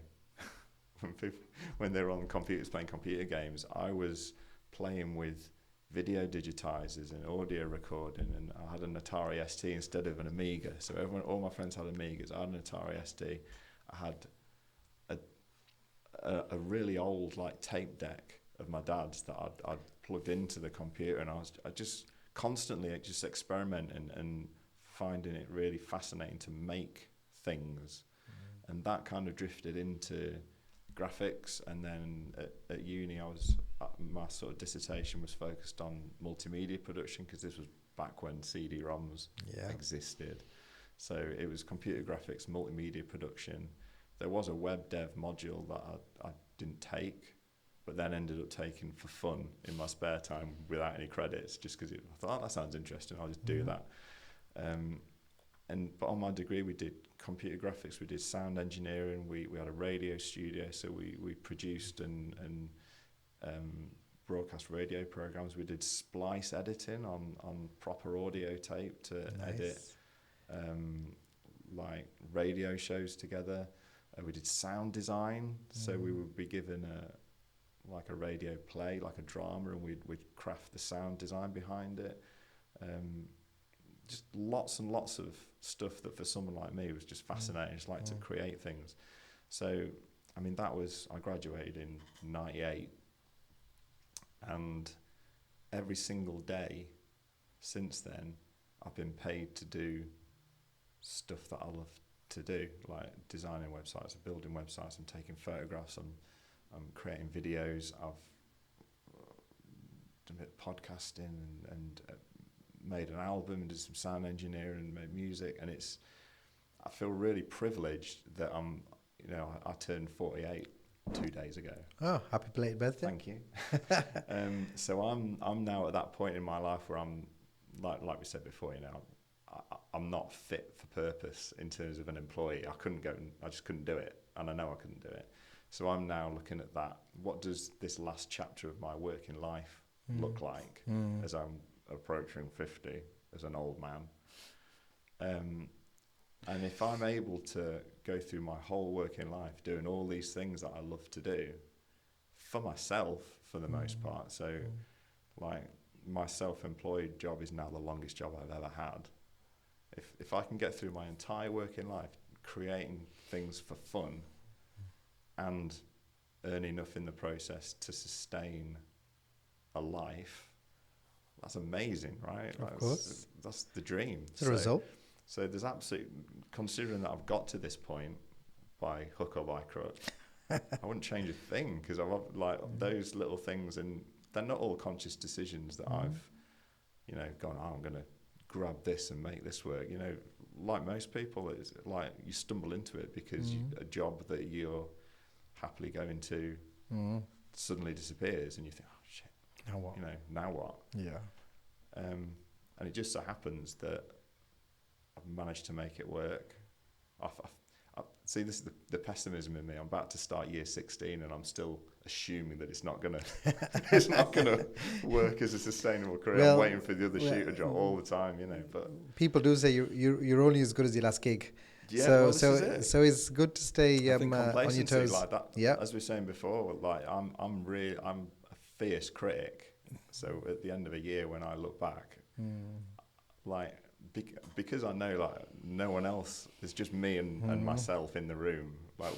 when they were on computers playing computer games, I was playing with video digitizers and audio recording, and I had an Atari ST instead of an Amiga. So all my friends had Amigas. I had an Atari ST. I had a really old like tape deck of my dad's that I'd plugged into the computer, and I just constantly just experimenting and finding it really fascinating to make things, and that kind of drifted into graphics. And then at uni, my sort of dissertation was focused on multimedia production, because this was back when CD-ROMs existed. So it was computer graphics, multimedia production. There was a web dev module that I didn't take, but then ended up taking for fun in my spare time without any credits, just because I thought, oh, that sounds interesting, I'll just do that. But on my degree, we did computer graphics, we did sound engineering, we had a radio studio, so we produced and broadcast radio programs. We did splice editing on proper audio tape to edit like radio shows together. We did sound design, so we would be given a radio play, like a drama, and we'd craft the sound design behind it. Just lots and lots of stuff that for someone like me was just fascinating. Just like to create things. So, I mean, I graduated in '98, and every single day since then, I've been paid to do stuff that I love to do, like designing websites, building websites, I'm taking photographs, I'm creating videos, I've done a bit of podcasting and made an album and did some sound engineering and made music, and I feel really privileged that I turned 48 2 days ago. Oh, happy belated birthday. Thank you. So I'm now at that point in my life where I'm like we said before, I'm not fit for purpose in terms of an employee. I just couldn't do it, and I know I couldn't do it. So I'm now looking at that. What does this last chapter of my working life look like as I'm approaching 50 as an old man? And if I'm able to go through my whole working life doing all these things that I love to do for myself, for the most part, so like my self-employed job is now the longest job I've ever had. If I can get through my entire working life creating things for fun and earn enough in the process to sustain a life, that's amazing, right? Of course. That's the dream. It's a result. So there's considering that I've got to this point by hook or by crook, I wouldn't change a thing, because I've those little things, and they're not all conscious decisions that I've, gone, oh, I'm going to grab this and make this work. Like most people, it's like you stumble into it because a job that you're happily going to suddenly disappears, and you think, oh shit, now what? Now what? Yeah. And it just so happens that I've managed to make it work. See, this is the pessimism in me. I'm about to start year 16, and I'm still assuming that it's not gonna it's not gonna work as a sustainable career. I'm Well, waiting for the other shoe to drop all the time, you know. But people do say you're only as good as your last gig. yeah, So well, this is it. so it's good to stay I think on your complacency toes. like that, Yeah, as we were saying before, like I'm a fierce critic. So at the end of a year, when I look back, like because I know like no one else, it's just me and myself in the room. Like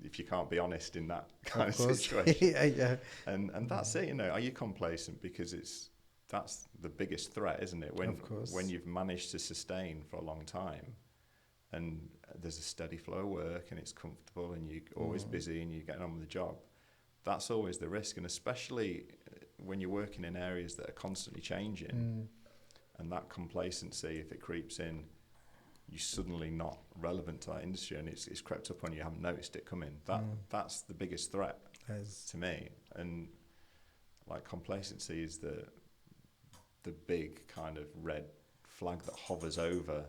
if you can't be honest in that kind of of course. situation, Yeah. and that's it. You know, are you complacent? Because that's the biggest threat, isn't it? Of course. When you've managed to sustain for a long time, and there's a steady flow of work, and it's comfortable, and you're always busy, and you're getting on with the job. That's always the risk, and especially when you're working in areas that are constantly changing, and that complacency, if it creeps in, you're suddenly not relevant to that industry, and it's crept up on you. You haven't noticed it coming. That's the biggest threat to me, and like complacency is the big kind of red flag that hovers over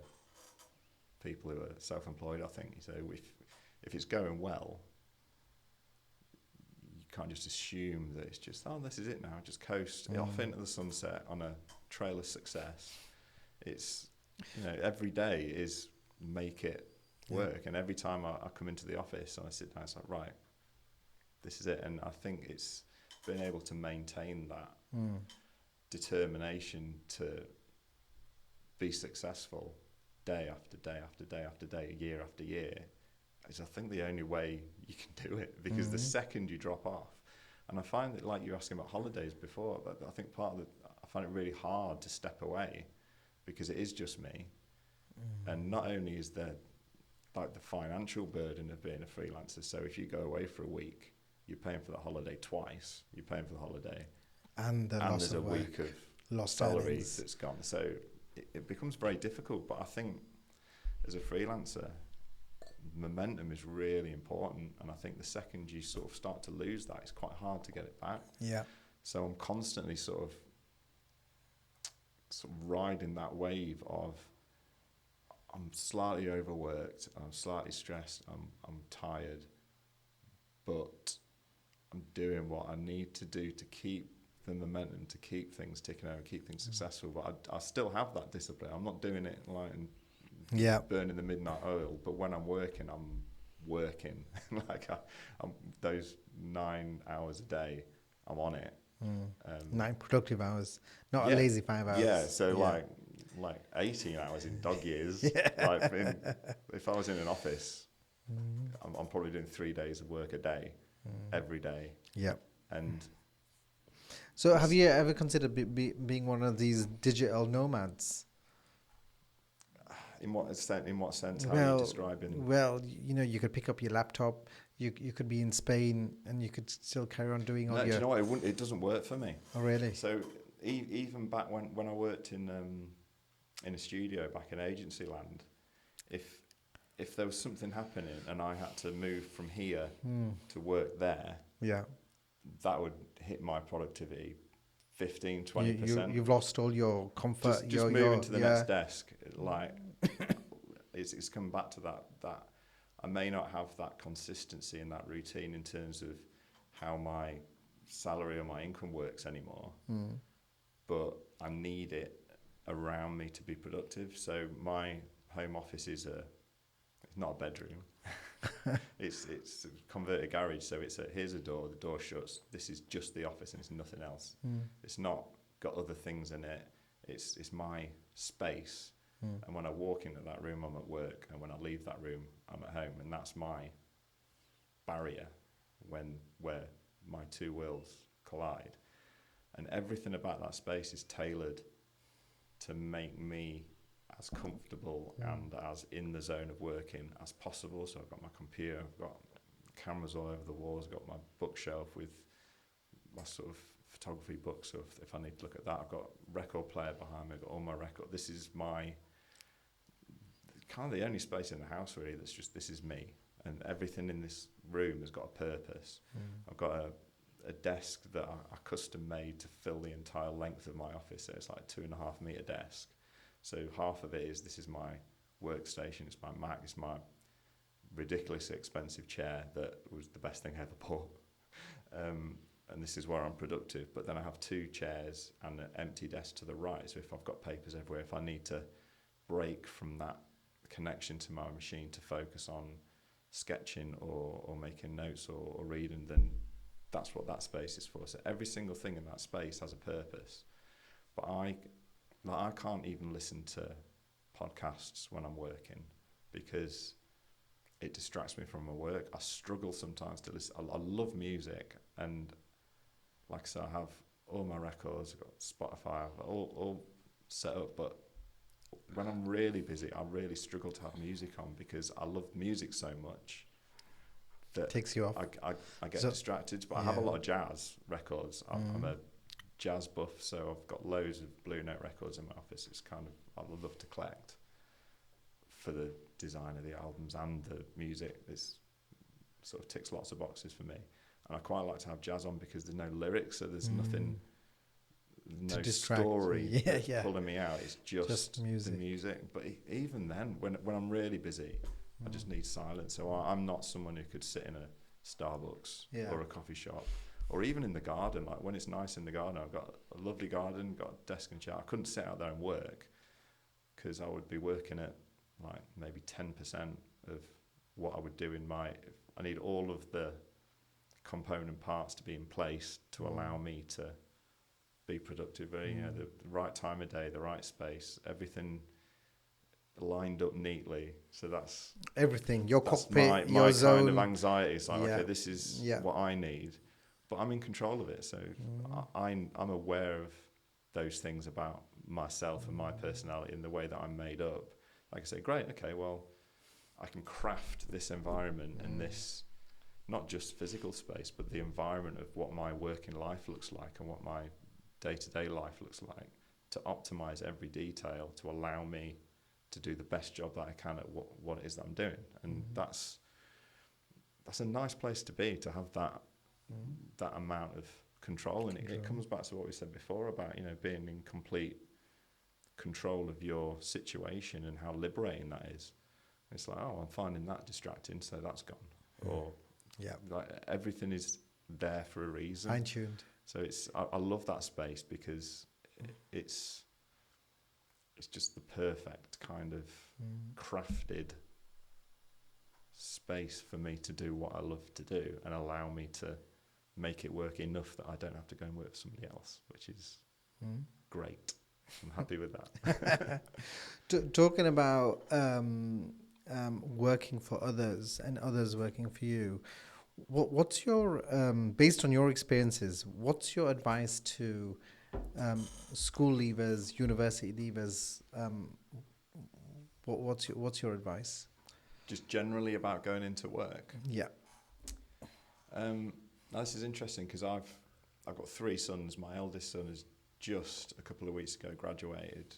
people who are self-employed. I think so. If it's going well, you can't just assume that it's just this is it now. Just coast off into the sunset on a trail of success. It's every day is make it work, and every time I come into the office and I sit down, it's like right, this is it. And I think it's being able to maintain that determination to be successful day after day after day after day, year after year, is I think the only way you can do it, because the second you drop off, and I find that, like you were asking about holidays before, but I think I find it really hard to step away because it is just me, and not only is there like the financial burden of being a freelancer, so if you go away for a week, you're paying for the holiday twice, you're paying for the holiday And there's a week of lost salary earnings. that's gone, so it becomes very difficult. But I think as a freelancer, momentum is really important, and I think the second you sort of start to lose that, it's quite hard to get it back. Yeah. So I'm constantly sort of riding that wave of I'm slightly overworked, I'm slightly stressed, I'm tired, but I'm doing what I need to do to keep the momentum, to keep things ticking over, keep things successful. But I still have that discipline. I'm not doing it like burning the midnight oil. But when I'm working, I'm working. Like I'm those 9 hours a day, I'm on it. 9 productive hours, not Yeah. a lazy 5 hours. Yeah, so like 18 hours in dog years. Like if I was in an office, I'm probably doing 3 days of work a day, every day. Yeah. And So have you ever considered being one of these digital nomads? in what sense? How are you describing? Well, you could pick up your laptop. You could be in Spain and you could still carry on doing all No, do your. you know what? It doesn't work for me. Oh, really? So even back when I worked in a studio back in agency land, if there was something happening and I had to move from here to work there, Yeah. that would hit my productivity 15-20%. You've lost all your comfort. Just moving to the next desk, like it's come back to that I may not have that consistency and that routine in terms of how my salary or my income works anymore, but I need it around me to be productive. So my home office it's not a bedroom. It's a converted garage, so here's a door, the door shuts, this is just the office and it's nothing else. It's not got other things in it, it's my space. And when I walk into that room, I'm at work, and when I leave that room, I'm at home, and that's my barrier where my two worlds collide. And everything about that space is tailored to make me as comfortable and as in the zone of working as possible. So I've got my computer, I've got cameras all over the walls, I've got my bookshelf with my sort of photography books. So if I need to look at that, I've got record player behind me, I've got all my record. This is my kind of the only space in the house really that's just, this is me, and everything in this room has got a purpose. I've got a desk that I custom made to fill the entire length of my office, so it's like 2.5 meter desk. So half of it is, this is my workstation, it's my Mac, it's my ridiculously expensive chair that was the best thing I ever bought. And this is where I'm productive. But then I have 2 chairs and an empty desk to the right. So if I've got papers everywhere, if I need to break from that connection to my machine to focus on sketching or making notes or reading, then that's what that space is for. So every single thing in that space has a purpose. But I can't even listen to podcasts when I'm working because it distracts me from my work. I struggle sometimes to listen. I love music, and like I said, I have all my records, I've got Spotify, I've all set up, but when I'm really busy, I really struggle to have music on because I love music so much that Takes you off. I get distracted. But I have a lot of jazz records. I'm a jazz buff, so I've got loads of Blue Note records in my office. It's kind of, I would love to collect for the design of the albums and the music. It's sort of ticks lots of boxes for me. And I quite like to have jazz on because there's no lyrics, so there's nothing, no story pulling me out. It's just music. The music. But even then, when I'm really busy, I just need silence. So I'm not someone who could sit in a Starbucks or a coffee shop, or even in the garden. Like when it's nice in the garden, I've got a lovely garden, got a desk and chair. I couldn't sit out there and work because I would be working at like maybe 10% of what I would do in my. I need all of the component parts to be in place to allow me to be productive. You know, the right time of day, the right space, everything lined up neatly. So that's everything. Your that's cockpit, my your zone. kind of anxiety. It's like, okay, this is what I need, but I'm in control of it. So I'm aware of those things about myself and my personality and the way that I'm made up. Like I say, great, okay, well, I can craft this environment and this, not just physical space, but the environment of what my working life looks like and what my day-to-day life looks like, to optimize every detail to allow me to do the best job that I can at what it is that I'm doing. And that's a nice place to be, to have that amount of control. And it comes back to what we said before about, you know, being in complete control of your situation and how liberating that is. It's like, oh, I'm finding that distracting, so that's gone. Or like everything is there for a reason. Fine-tuned. So I love that space because it's just the perfect kind of crafted space for me to do what I love to do and allow me to make it work enough that I don't have to go and work for somebody else, which is great. I'm happy with that. Talking about working for others and others working for you, what's your, based on your experiences, what's your advice to school leavers, university leavers? What's your advice? Just generally about going into work? Yeah. Now this is interesting because I've got 3 sons. My eldest son has just a couple of weeks ago graduated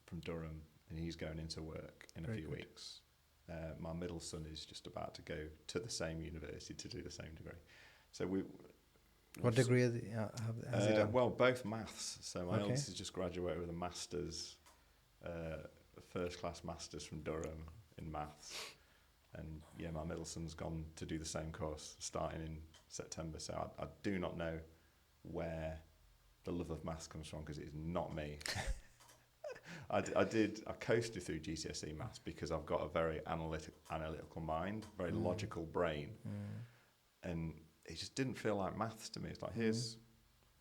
from Durham, and he's going into work in a few weeks. My middle son is just about to go to the same university to do the same degree. So what degree has he done? Well, both maths. So my eldest has just graduated with a master's, a first-class master's from Durham in maths. And yeah, my middle son's gone to do the same course starting in September. So I do not know where the love of maths comes from, because it is not me. I coasted through GCSE maths because I've got a very analytical mind, very logical brain, and it just didn't feel like maths to me. It's like, here's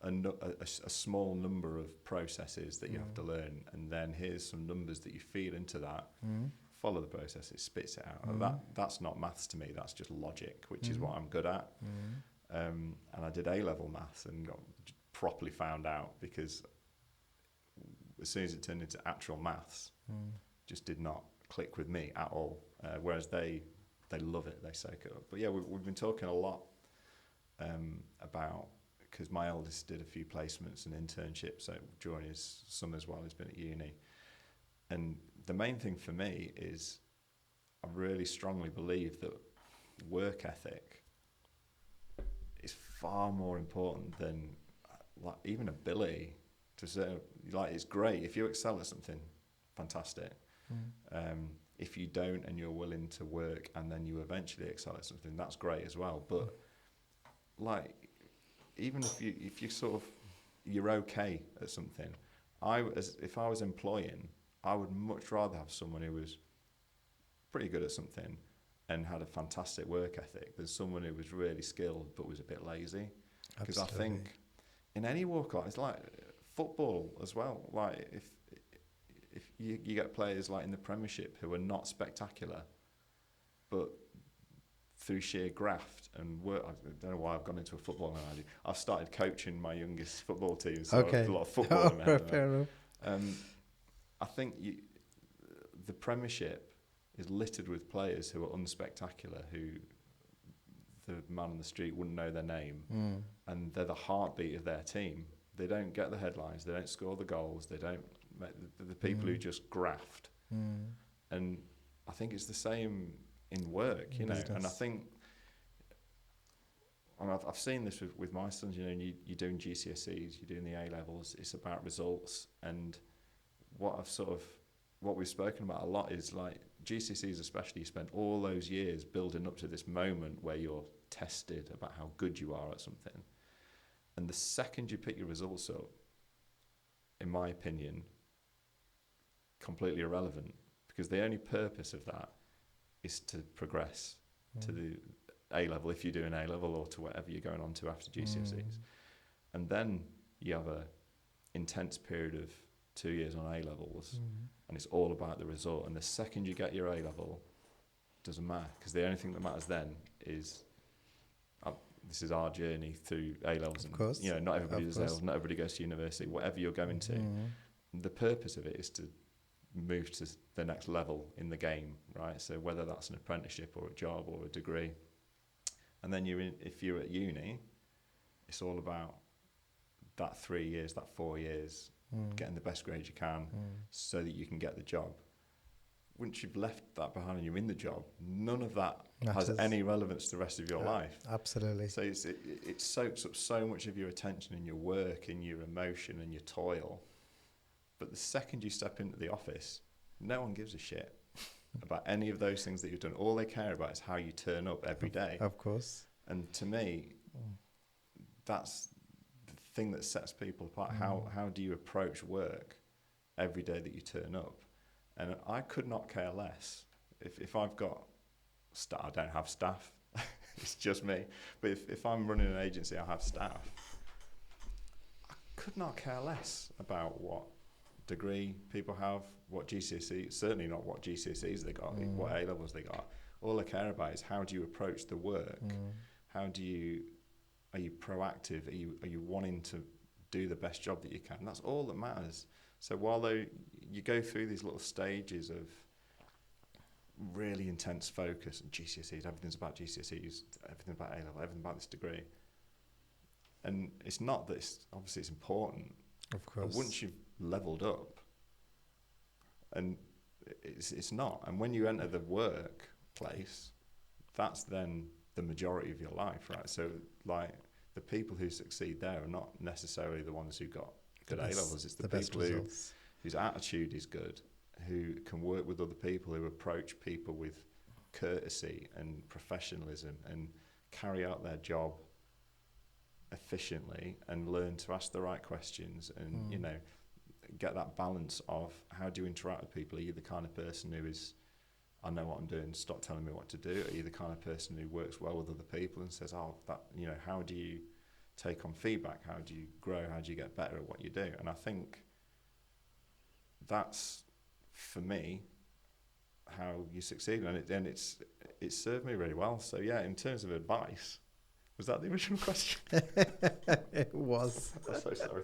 a small number of processes that you have to learn, and then here's some numbers that you feed into that. Follow the process, it spits it out. That's not maths to me. That's just logic, which is what I'm good at. And I did A-level maths and got properly found out, because as soon as it turned into actual maths, just did not click with me at all. Whereas they love it, they soak it up. But yeah, we've been talking a lot about, because my eldest did a few placements and internships during his summers while he's been at uni. And the main thing for me is, I really strongly believe that work ethic is far more important than like even ability. To say, like, it's great if you excel at something, fantastic. if you don't and you're willing to work and then you eventually excel at something, that's great as well. But like, even if you sort of, you're okay at something, if I was employing, I would much rather have someone who was pretty good at something and had a fantastic work ethic than someone who was really skilled but was a bit lazy. Because I think in any walk of life, it's like football as well. Like if you get players like in the Premiership who are not spectacular, but through sheer graft and work, I don't know why I've gone into a football analogy. I've started coaching my youngest football team, so I've a lot of football in my head. Fair enough. I think the Premiership is littered with players who are unspectacular, who the man on the street wouldn't know their name, and they're the heartbeat of their team. They don't get the headlines, they don't score the goals, they don't make the people who just graft. And I think it's the same in work, you know. And I think, and I've seen this with my sons, you know, you're doing GCSEs, you're doing the A levels, it's about results. And what we've spoken about a lot is like GCSEs especially, you spend all those years building up to this moment where you're tested about how good you are at something. And the second you pick your results up, in my opinion, completely irrelevant, because the only purpose of that is to progress to the A level, if you do an A level, or to whatever you're going on to after GCSEs. And then you have a intense period of 2 years on A levels, and it's all about the result. And the second you get your A level, doesn't matter, because the only thing that matters then is this is our journey through A levels. Of course. You know, not everybody does A levels, not everybody goes to university. Whatever you're going to, the purpose of it is to move to the next level in the game, right? So whether that's an apprenticeship or a job or a degree, and then if you're at uni, it's all about that 3 years, that 4 years, getting the best grades you can, so that you can get the job. Once you've left that behind and you're in the job, none of that has any relevance to the rest of your life. Absolutely. So it soaks up so much of your attention and your work and your emotion and your toil. But the second you step into the office, no one gives a shit about any of those things that you've done. All they care about is how you turn up every day. Of course. And to me, that's the thing that sets people apart. How do you approach work every day that you turn up? And I could not care less if I've got staff. I don't have staff. It's just me. But if I'm running an agency, I have staff. I could not care less about what degree people have, what GCSE, certainly not what GCSEs they got, what A levels they got. All I care about is how do you approach the work? Are you proactive? Are you wanting to do the best job that you can? That's all that matters. So while you go through these little stages of really intense focus, and GCSEs, everything's about GCSEs, everything about A level, everything about this degree. And it's not that obviously it's important. Of course. But once you've leveled up, and it's not. And when you enter the workplace, that's then the majority of your life, right? So like the people who succeed there are not necessarily the ones who got good A levels. It's the people whose attitude is good, who can work with other people, who approach people with courtesy and professionalism and carry out their job efficiently and learn to ask the right questions and, you know, get that balance of how do you interact with people. Are you the kind of person who is, I know what I'm doing, stop telling me what to do? Are you the kind of person who works well with other people and says, how do you take on feedback? How do you grow? How do you get better at what you do? And I think that's, for me, how you succeed. And it's served me really well. So yeah, in terms of advice, was that the original question? It was. I'm so sorry.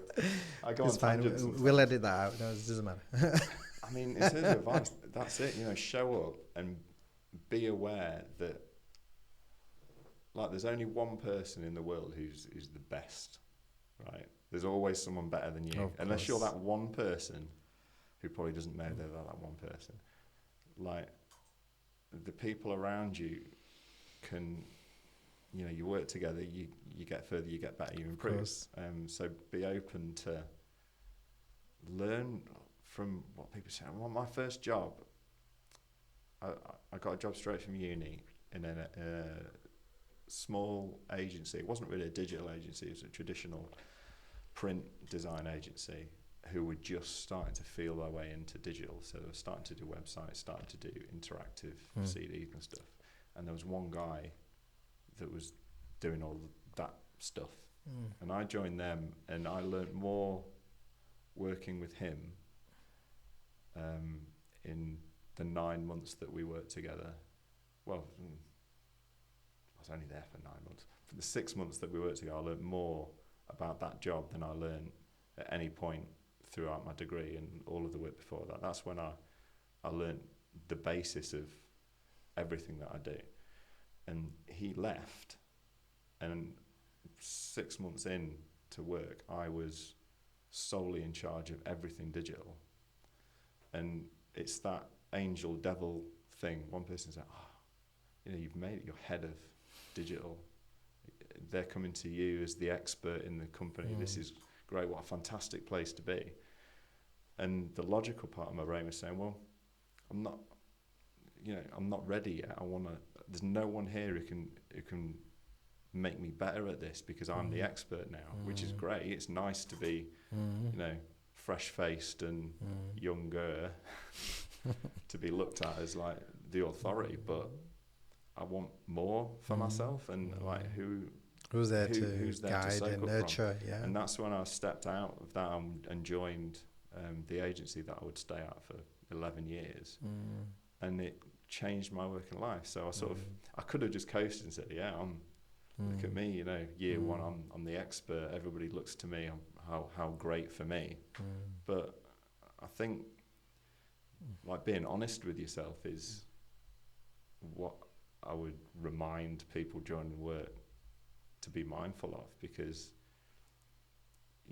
I go It's on fine. tangents. We'll edit that out. No, it doesn't matter. I mean, in terms of advice, that's it. You know, show up and be aware that, like, there's only one person in the world who's the best, right? There's always someone better than you. Unless you're that one person who probably doesn't know they're that one person. Like, the people around you can, you know, you work together, you get further, you get better, you improve. So be open to learn from what people say. Well, my first job, I got a job straight from uni in a small agency. It wasn't really a digital agency, it was a traditional print design agency who were just starting to feel their way into digital. So they were starting to do websites, starting to do interactive CDs and stuff. And there was one guy that was doing all that stuff. And I joined them, and I learnt more working with him in the 9 months that we worked together. Well, I was only there for 9 months. For the 6 months that we worked together, I learnt more about that job than I learnt at any point throughout my degree and all of the work before that. That's when I learnt the basis of everything that I do. And he left, and 6 months in to work, I was solely in charge of everything digital. And it's that angel devil thing. One person's like, you've made it, you're head of digital. They're coming to you as the expert in the company. This is great. What a fantastic place to be. And the logical part of my brain was saying, well, I'm not ready yet. There's no one here who can make me better at this because I'm the expert now, which is great. It's nice to be, fresh-faced and younger, to be looked at as like the authority, but I want more for myself, and like who's there to guide soak and up nurture, from. yeah. And that's when I stepped out of that and joined the agency that I would stay at for 11 years, and it changed my working life. So I could have just coasted and said, look at me, year one, I'm the expert. Everybody looks to me. How great for me. But I think like being honest with yourself is what I would remind people joining work to be mindful of, because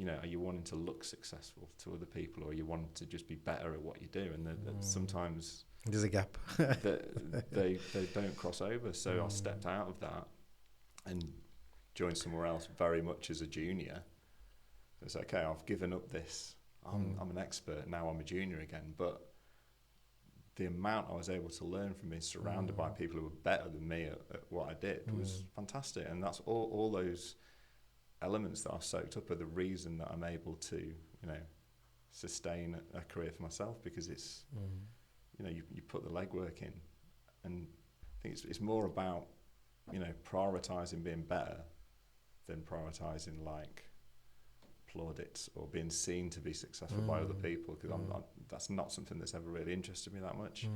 are you wanting to look successful to other people, or are you wanting to just be better at what you do? And sometimes there's a gap. they don't cross over. So I stepped out of that and joined somewhere else very much as a junior. It's okay, I've given up this. I'm an expert, now I'm a junior again. But the amount I was able to learn from being surrounded by people who were better than me at what I did was fantastic. And that's all those elements that I've soaked up are the reason that I'm able to, sustain a career for myself, because it's, you put the legwork in. And I think it's more about, prioritising being better than prioritising like plaudits or being seen to be successful by other people, because that's not something that's ever really interested me that much.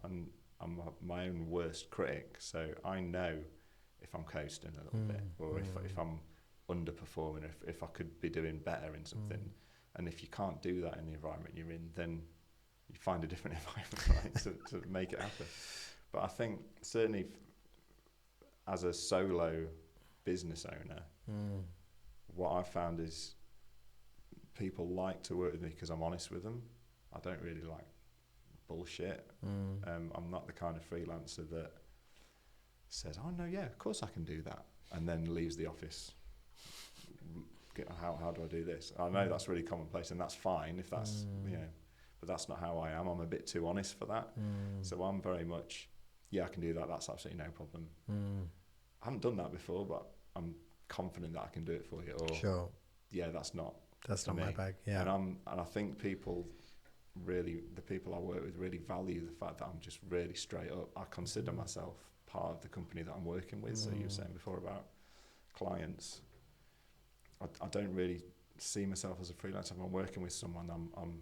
And I'm my own worst critic, so I know if I'm coasting a little bit, or if I'm underperforming, if I could be doing better in something. And if you can't do that in the environment you're in, then you find a different environment, right, to make it happen. But I think certainly as a solo business owner, what I've found is people like to work with me because I'm honest with them. I don't really like bullshit. I'm not the kind of freelancer that says, oh no, yeah, of course I can do that, and then leaves the office. How do I do this? I know that's really commonplace, and that's fine if that's, but that's not how I am. I'm a bit too honest for that. So I'm very much, I can do that, that's absolutely no problem. I haven't done that before, but I'm confident that I can do it for you. Or, sure. That's not my bag. Yeah. And I think people really, the people I work with really value the fact that I'm just really straight up. I consider myself part of the company that I'm working with. So you were saying before about clients. I don't really see myself as a freelancer. If I'm working with someone, I'm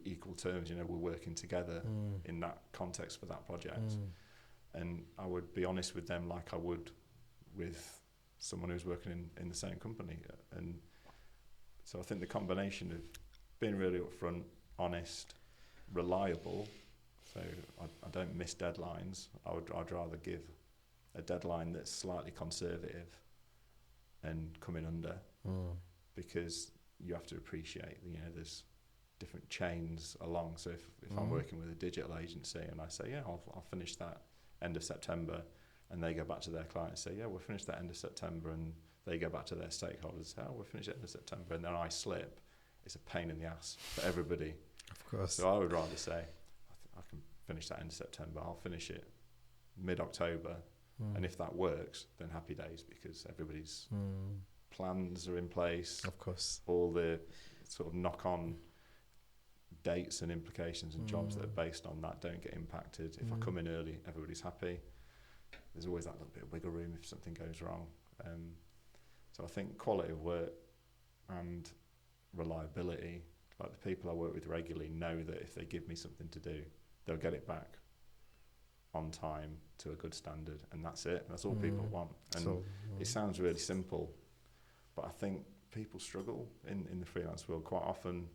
equal terms. We're working together in that context for that project. And I would be honest with them like I would with someone who's working in the same company. And so I think the combination of being really upfront, honest, reliable, so I don't miss deadlines. I'd rather give a deadline that's slightly conservative and coming under, because you have to appreciate, there's different chains along. So if I'm working with a digital agency and I say, I'll finish that end of September, and they go back to their client and say, we'll finish that end of September, and they go back to their stakeholders and say, we'll finish it end of September, and then I slip, it's a pain in the ass for everybody. Of course. So I would rather say, I can finish that in September. I'll finish it mid-October, and if that works, then happy days, because everybody's plans are in place. Of course. All the sort of knock-on dates and implications and jobs that are based on that don't get impacted. If I come in early, everybody's happy. There's always that little bit of wiggle room if something goes wrong. So I think quality of work and reliability, like the people I work with regularly know that if they give me something to do, they'll get it back on time to a good standard, and that's it. That's all people want. And it sounds really simple, but I think people struggle in the freelance world. Quite often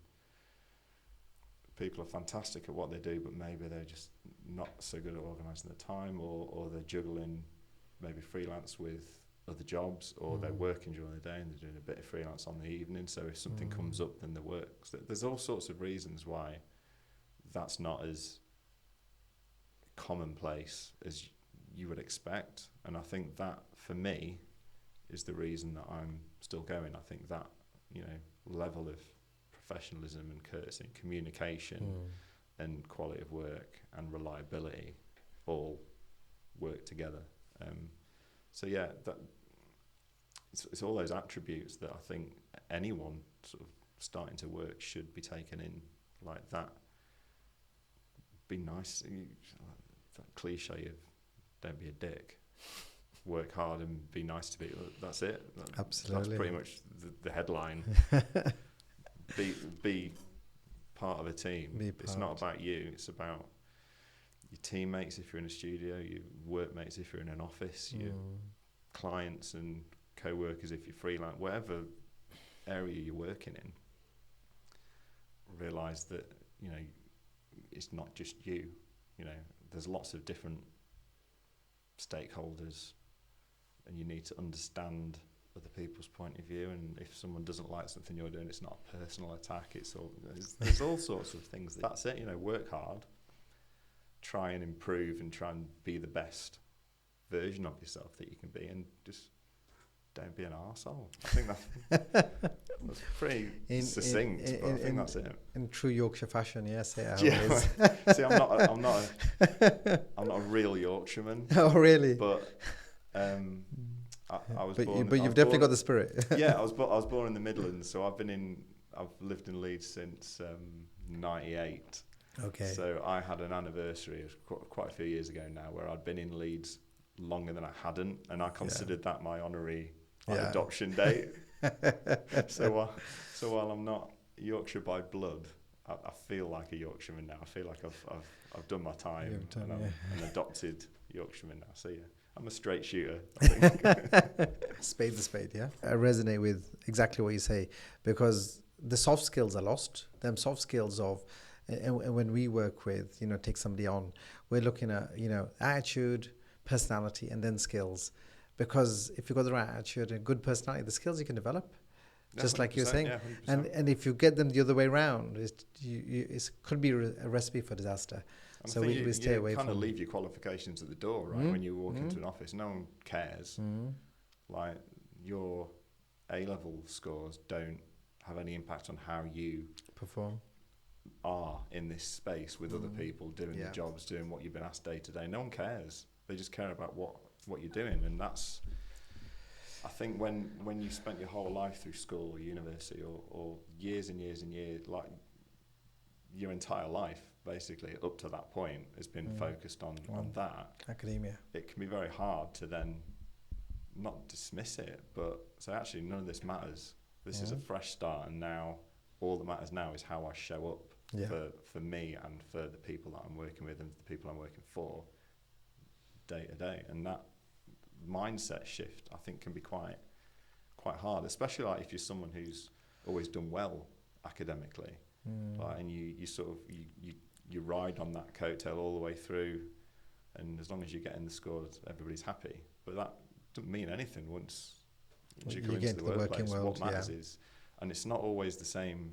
people are fantastic at what they do, but maybe they're just not so good at organising the time, or they're juggling maybe freelance with other jobs, or they're working during the day and they're doing a bit of freelance on the evening. So if something comes up, then they work. So there's all sorts of reasons why that's not as commonplace as you would expect. And I think that, for me, is the reason that I'm still going. I think that, level of professionalism and courtesy and communication and quality of work and reliability all work together. So yeah, that it's all those attributes that I think anyone sort of starting to work should be taken in like that. Be nice. That cliche of don't be a dick. Work hard and be nice to people. That's it. Absolutely. That's pretty much the headline. Be part of a team. It's not about you. It's about your teammates if you're in a studio, your workmates if you're in an office, your clients and co-workers if you're freelance, whatever area you're working in. Realise that, it's not just you. There's lots of different stakeholders, and you need to understand other people's point of view. And if someone doesn't like something you're doing, it's not a personal attack. There's all sorts of things. That's it. Work hard, try and improve, and try and be the best version of yourself that you can be, and just don't be an arsehole. I think that's pretty succinct, but I think that's it. In true Yorkshire fashion, yes. Yeah. See, I'm not a real Yorkshireman. Oh, really? But I was born. But you've definitely got the spirit. Yeah, I was born in the Midlands, so I've lived in Leeds since '98. Okay. So I had an anniversary quite a few years ago now, where I'd been in Leeds longer than I hadn't, and I considered that my honorary adoption date. So while I'm not Yorkshire by blood, I feel like a Yorkshireman now. I feel like I've done my time, and I'm an adopted Yorkshireman now. So yeah, I'm a straight shooter, I think. Spade's a spade, yeah. I resonate with exactly what you say, because the soft skills are lost. Them soft skills of, and when we work with, take somebody on, we're looking at, attitude, personality, and then skills. Because if you've got the right attitude and good personality, the skills you can develop, just like you're saying. Yeah, and if you get them the other way around, it could be a recipe for disaster. And so I think we stay away from. You kind of leave your qualifications at the door, right? When you walk into an office, no one cares. Like, your A-level scores don't have any impact on how you perform are in this space with other people doing the jobs, doing what you've been asked day to day. No one cares. They just care about what you're doing, and that's, I think, when you spent your whole life through school or university or years and years and years, like your entire life basically up to that point has been focused on that academia, it can be very hard to then not dismiss it, but say, actually, none of this matters. This is a fresh start, and now all that matters now is how I show up for me and for the people that I'm working with and the people I'm working for day to day. And that mindset shift, I think, can be quite hard, especially like if you're someone who's always done well academically, and you sort of you ride on that coattail all the way through, and as long as you're getting the scores, everybody's happy. But that doesn't mean anything once you come into the workplace. What matters is, and it's not always the same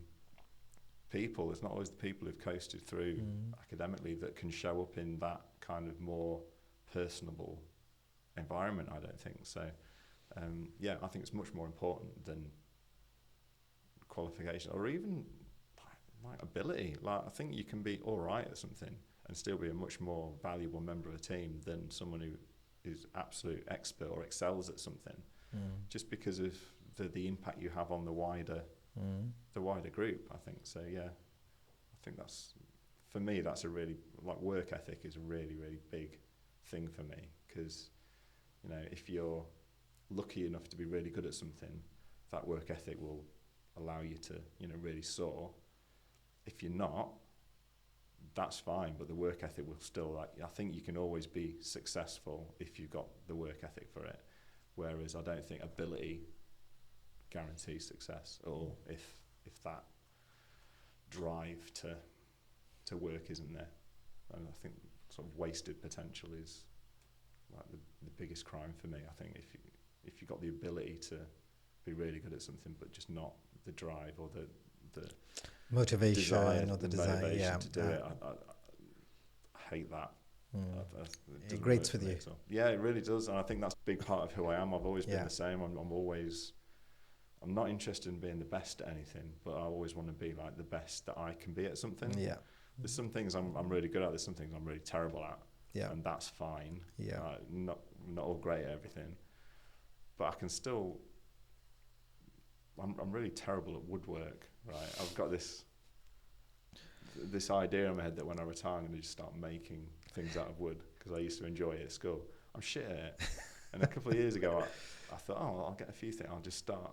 people. It's not always the people who've coasted through academically that can show up in that kind of more personable environment, I don't think. So I think it's much more important than qualification or even like ability. Like, I think you can be all right at something and still be a much more valuable member of a team than someone who is absolute expert or excels at something, just because of the impact you have on the wider group, I think. So yeah, I think that's, for me, that's a really, like, work ethic is a really, really big thing for me, because, you know, if you're lucky enough to be really good at something, that work ethic will allow you to, you know, really soar. If you're not, that's fine, but the work ethic will still, like, I think you can always be successful if you've got the work ethic for it, whereas I don't think ability guarantees success, or if that drive to work isn't there. And I think sort of wasted potential is like the biggest crime for me. I think if you've got the ability to be really good at something, but just not the drive or the motivation or the desire, motivation to do it, I hate that. It grates with you. Yeah, it really does, and I think that's a big part of who I am. I've always been the same. I'm not interested in being the best at anything, but I always want to be like the best that I can be at something. Yeah. There's some things I'm really good at. There's some things I'm really terrible at. Yeah. And that's fine. Yeah. Not all great at everything, but I can still. I'm really terrible at woodwork. Right. I've got this idea in my head that when I retire, I'm going to just start making things out of wood, because I used to enjoy it at school. I'm shit at it. And a couple of years ago, I thought, I'll get a few things. I'll just start.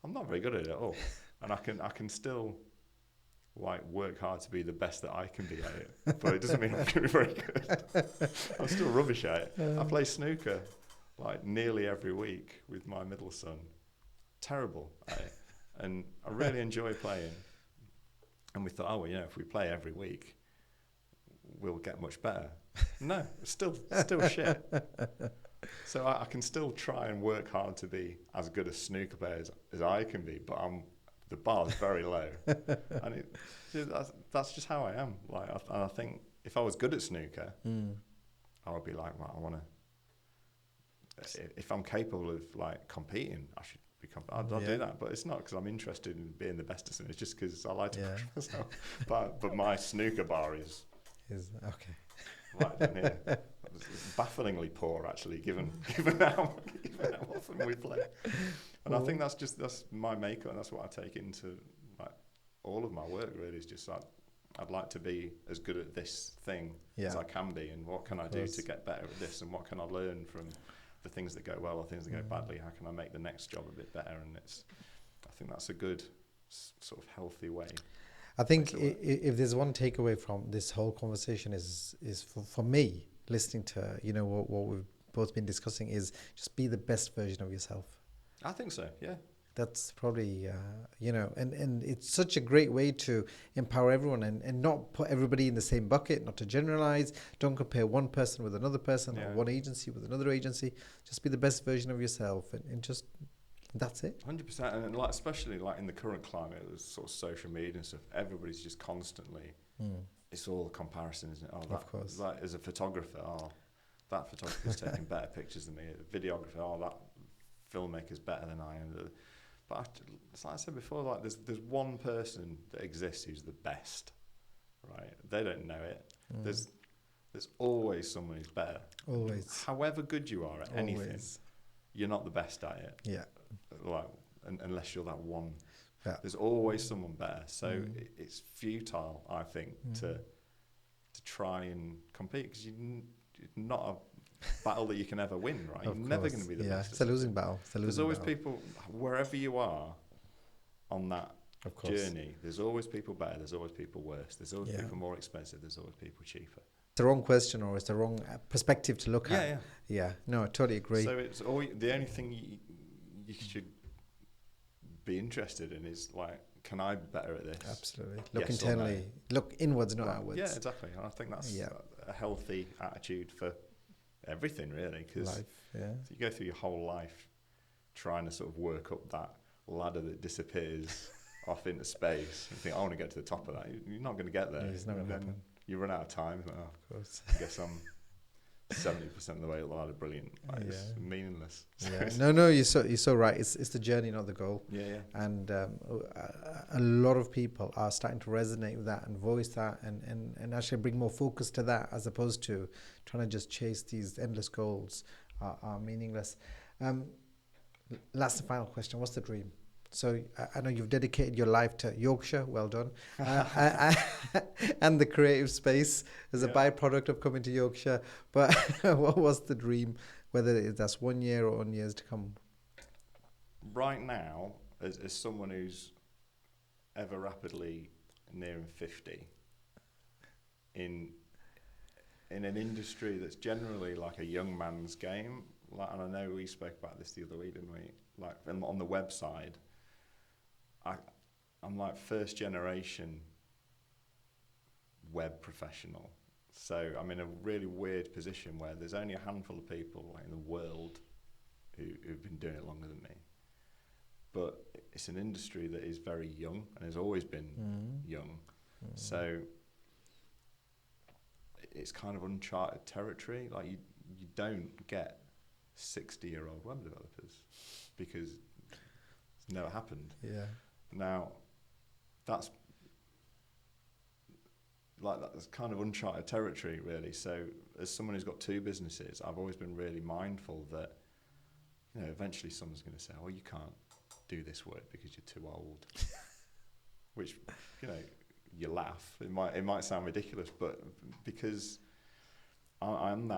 I'm not very good at it at all, and I can still, like, work hard to be the best that I can be at it. But it doesn't mean I'm going to be very good. I'm still rubbish at it. I play snooker like nearly every week with my middle son. Terrible at it, and I really enjoy playing. And we thought, well, if we play every week, we'll get much better. No, still shit. So I can still try and work hard to be as good a snooker player as I can be, but the bar's very low. And that's just how I am. Like, I think if I was good at snooker, I would be like, well, I want to. If I'm capable of, like, competing, I should become. I'll do that, but it's not because I'm interested in being the best at something. It's just because I like to push myself. But my snooker bar is okay. Right down here. It's bafflingly poor, actually, given how often we play. And I think that's my makeup, and that's what I take into, like, all of my work. Really, is just like, I'd like to be as good at this thing as I can be, and what can I do to get better at this, and what can I learn from the things that go well or things that go badly? How can I make the next job a bit better? And I think that's a good sort of healthy way. I think if there's one takeaway from this whole conversation is for me, listening to what we've both been discussing, is just be the best version of yourself. I think so. Yeah. That's probably and it's such a great way to empower everyone and not put everybody in the same bucket, not to generalize. Don't compare one person with another person or one agency with another agency. Just be the best version of yourself, and just. That's it. 100%, and like, especially like in the current climate with sort of social media and stuff, everybody's just constantly. It's all a comparison, isn't it? Of course. Like, as a photographer, that photographer's taking better pictures than me. A videographer, that filmmaker's better than I am. But it's like I said before, like there's one person that exists who's the best, right? They don't know it. There's always someone who's better. Always. However good you are at anything, you're not the best at it. Yeah. Like, unless you're that one. Yeah. There's always someone better. So it's futile, I think, to try and compete, because you're not a battle that you can ever win, right? You're never going to be the best. It's a losing battle. There's always people, wherever you are on that journey, there's always people better, there's always people worse, there's always people more expensive, there's always people cheaper. It's the wrong question, or it's the wrong perspective to look at. Yeah. No, I totally agree. So it's the only thing you should be interested in is, like, can I be better at this? Absolutely. Look internally. Look inwards, not outwards. Yeah, exactly. And I think that's a healthy attitude for everything, really. Because you go through your whole life trying to sort of work up that ladder that disappears off into space and think, I want to get to the top of that. You're not going to get there. It's not going to happen. You run out of time. Like, of course. I guess I'm 70% of the way up the ladder, brilliant. Like, it's meaninless. Yeah. No, you're so right. It's the journey, not the goal. Yeah. And a lot of people are starting to resonate with that and voice that and actually bring more focus to that, as opposed to trying to just chase these endless goals are meaningless. Last and final question: what's the dream? So I know you've dedicated your life to Yorkshire. Well done, and the creative space as a byproduct of coming to Yorkshire. But what was the dream? Whether that's 1 year or on years to come. Right now, as someone who's ever rapidly nearing 50, in an industry that's generally like a young man's game, like, and I know we spoke about this the other week, didn't we? Like on the website, I'm like first generation web professional. So I'm in a really weird position where there's only a handful of people like, in the world who've been doing it longer than me. But it's an industry that is very young and has always been young. So it's kind of uncharted territory. Like you don't get 60-year-old web developers because it's never happened. Yeah. Now, that's kind of uncharted territory, really. So, as someone who's got two businesses, I've always been really mindful that, eventually someone's going to say, "Oh, you can't do this work because you're too old." Which, you laugh. It might sound ridiculous, but because I'm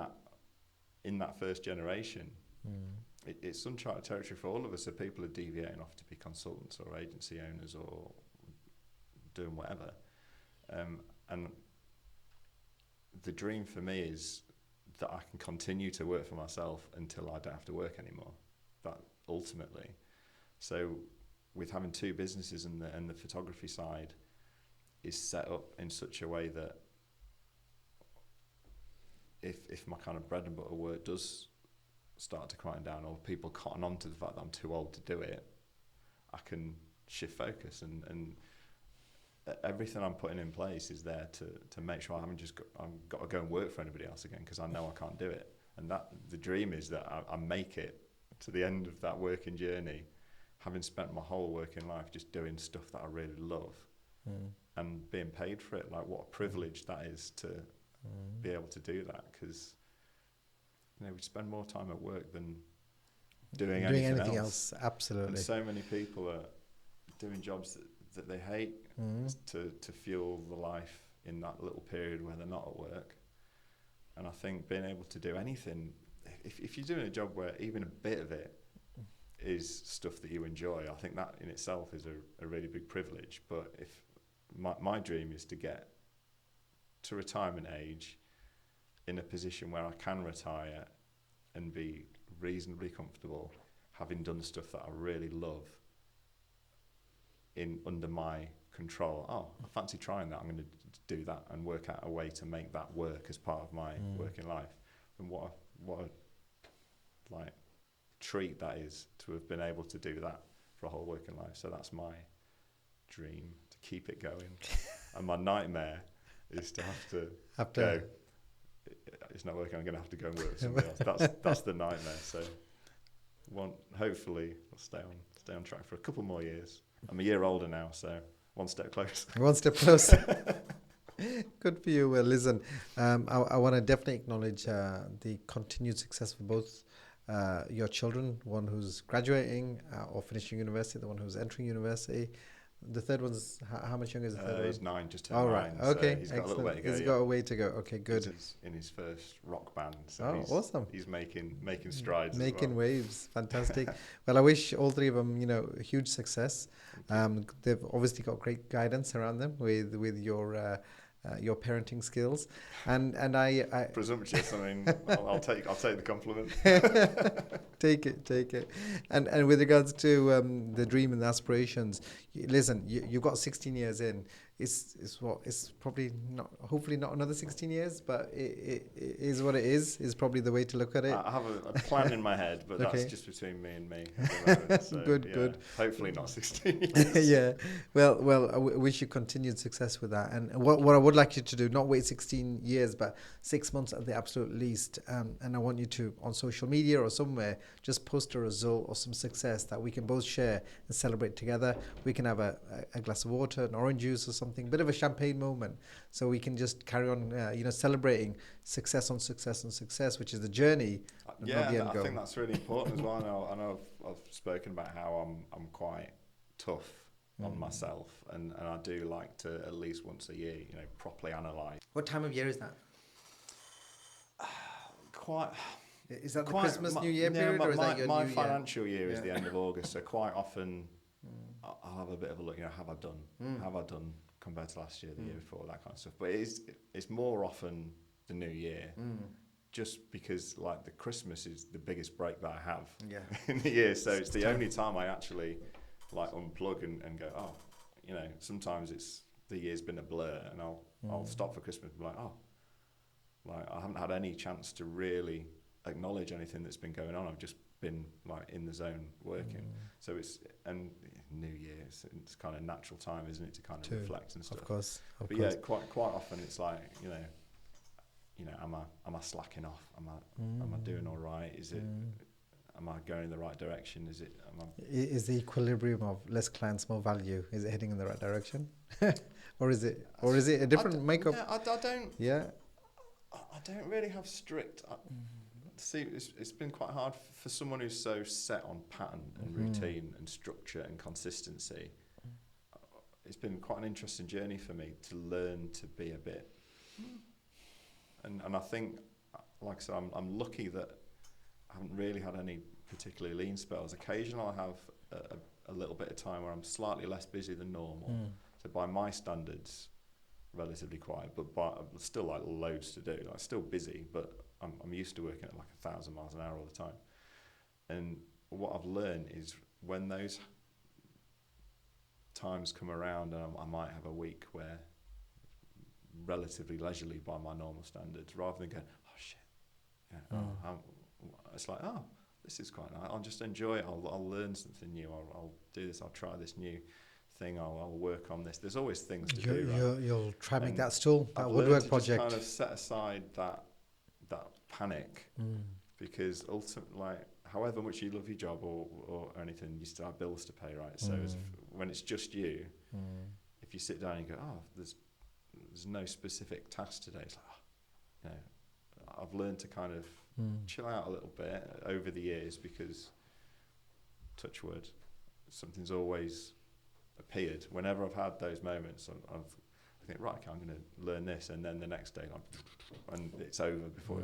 in that first generation, it's uncharted territory for all of us. So people are deviating off to be consultants or agency owners or doing whatever. And the dream for me is that I can continue to work for myself until I don't have to work anymore. That ultimately. So with having two businesses and the photography side is set up in such a way that if my kind of bread and butter work does start to quieten down, or people cotton on to the fact that I'm too old to do it, I can shift focus and everything I'm putting in place is there to make sure I've got to go and work for anybody else again, because I know I can't do it. And that the dream is that I make it to the end of that working journey, having spent my whole working life just doing stuff that I really love and being paid for it. Like, what a privilege that is to be able to do that, because we spend more time at work than doing anything else. Absolutely. And so many people are doing jobs that they hate to fuel the life in that little period where they're not at work. And I think being able to do anything, if you're doing a job where even a bit of it is stuff that you enjoy, I think that in itself is a really big privilege. But if my dream is to get to retirement age in a position where I can retire and be reasonably comfortable, having done stuff that I really love under my control. Oh, I fancy trying that. I'm going to do that and work out a way to make that work as part of my working life. And what a treat that is to have been able to do that for a whole working life. So that's my dream, to keep it going. And my nightmare is to have to go, it's not working, I'm going to have to go and work with somebody else. That's the nightmare. So hopefully I'll stay on track for a couple more years. I'm a year older now, so one step closer. One step closer. Good for you. Well, listen, I want to definitely acknowledge the continued success for both your children, one who's graduating or finishing university, the one who's entering university. The third one's, how much younger is the third one? He's 9, just turned 9. Okay, so he's got a little way to go. He's got a way to go. Okay, good. He's in his first rock band. So awesome. He's making strides. Making waves. Fantastic. Well, I wish all three of them, huge success. They've obviously got great guidance around them with your parenting skills, and I presumptuous. I mean, I'll take the compliment. Take it. And with regards to the dream and the aspirations, listen, you've got 16 years in. it's probably not, hopefully not another 16 years, but it is what it is probably the way to look at it. I have a plan in my head, but that's Okay. just between me and me at the moment. So Good, yeah, good. hopefully not 16 years. Yeah. Well, wish you continued success with that. And what I would like you to do, not wait 16 years, but 6 months at the absolute least. And I want you to, on social media or somewhere, just post a result or some success that we can both share and celebrate together. We can have a glass of water, an orange juice or something, bit of a champagne moment. So we can just carry on, celebrating success on success on success, which is the journey, Yeah, not the and end I goal. think that's really important as well. I know I've spoken about how I'm quite tough on myself, and I do like to at least once a year, properly analyse. What time of year is that? Quite, Is that the quite. Christmas, New Year No, period, or is that your my New Year? financial year is Yeah. the end of August, so quite often I'll have a bit of a look. Have I done? Have I done compared to last year, the year before, that kind of stuff. But it's more often the New Year. Just because like the Christmas is the biggest break that I have Yeah. in the year, so it's the only time I actually like unplug and go, sometimes it's the year's been a blur, and I'll stop for Christmas and be like, like I haven't had any chance to really acknowledge anything that's been going on. I've just been like in the zone working. So and New Year, it's kind of natural time, isn't it, to kind of reflect and stuff. Of course. But yeah, quite often it's like, am I slacking off? Am I doing all right? Is it? Am I going in the right direction? Is the equilibrium of less clients, more value? Is it heading in the right direction, or is it a different makeup? Yeah, I don't. Yeah. I don't really have strict. See, it's been quite hard for someone who's so set on pattern and routine and structure and consistency. It's been quite an interesting journey for me to learn to be a bit. And I think, like I said, I'm lucky that I haven't really had any particularly lean spells. Occasionally I have a little bit of time where I'm slightly less busy than normal. So by my standards, relatively quiet, but still like loads to do. Like still busy, but I'm used to working at like 1,000 miles an hour all the time. And what I've learned is when those times come around, and I might have a week where relatively leisurely by my normal standards, rather than going, oh shit, it's like, this is quite nice. I'll just enjoy it. I'll learn something new. I'll do this. I'll try this new thing. I'll work on this. There's always things to do. Right? You'll try make that stool, that I've woodwork to project. Just kind of set aside that panic, because ultimately, like, however much you love your job or anything, you still have bills to pay, right? So when it's just you, if you sit down and you go, there's no specific task today, it's like, I've learned to kind of chill out a little bit over the years, because touch wood, something's always appeared. Whenever I've had those moments, I think, right, okay, I'm going to learn this, and then the next day, and it's over before.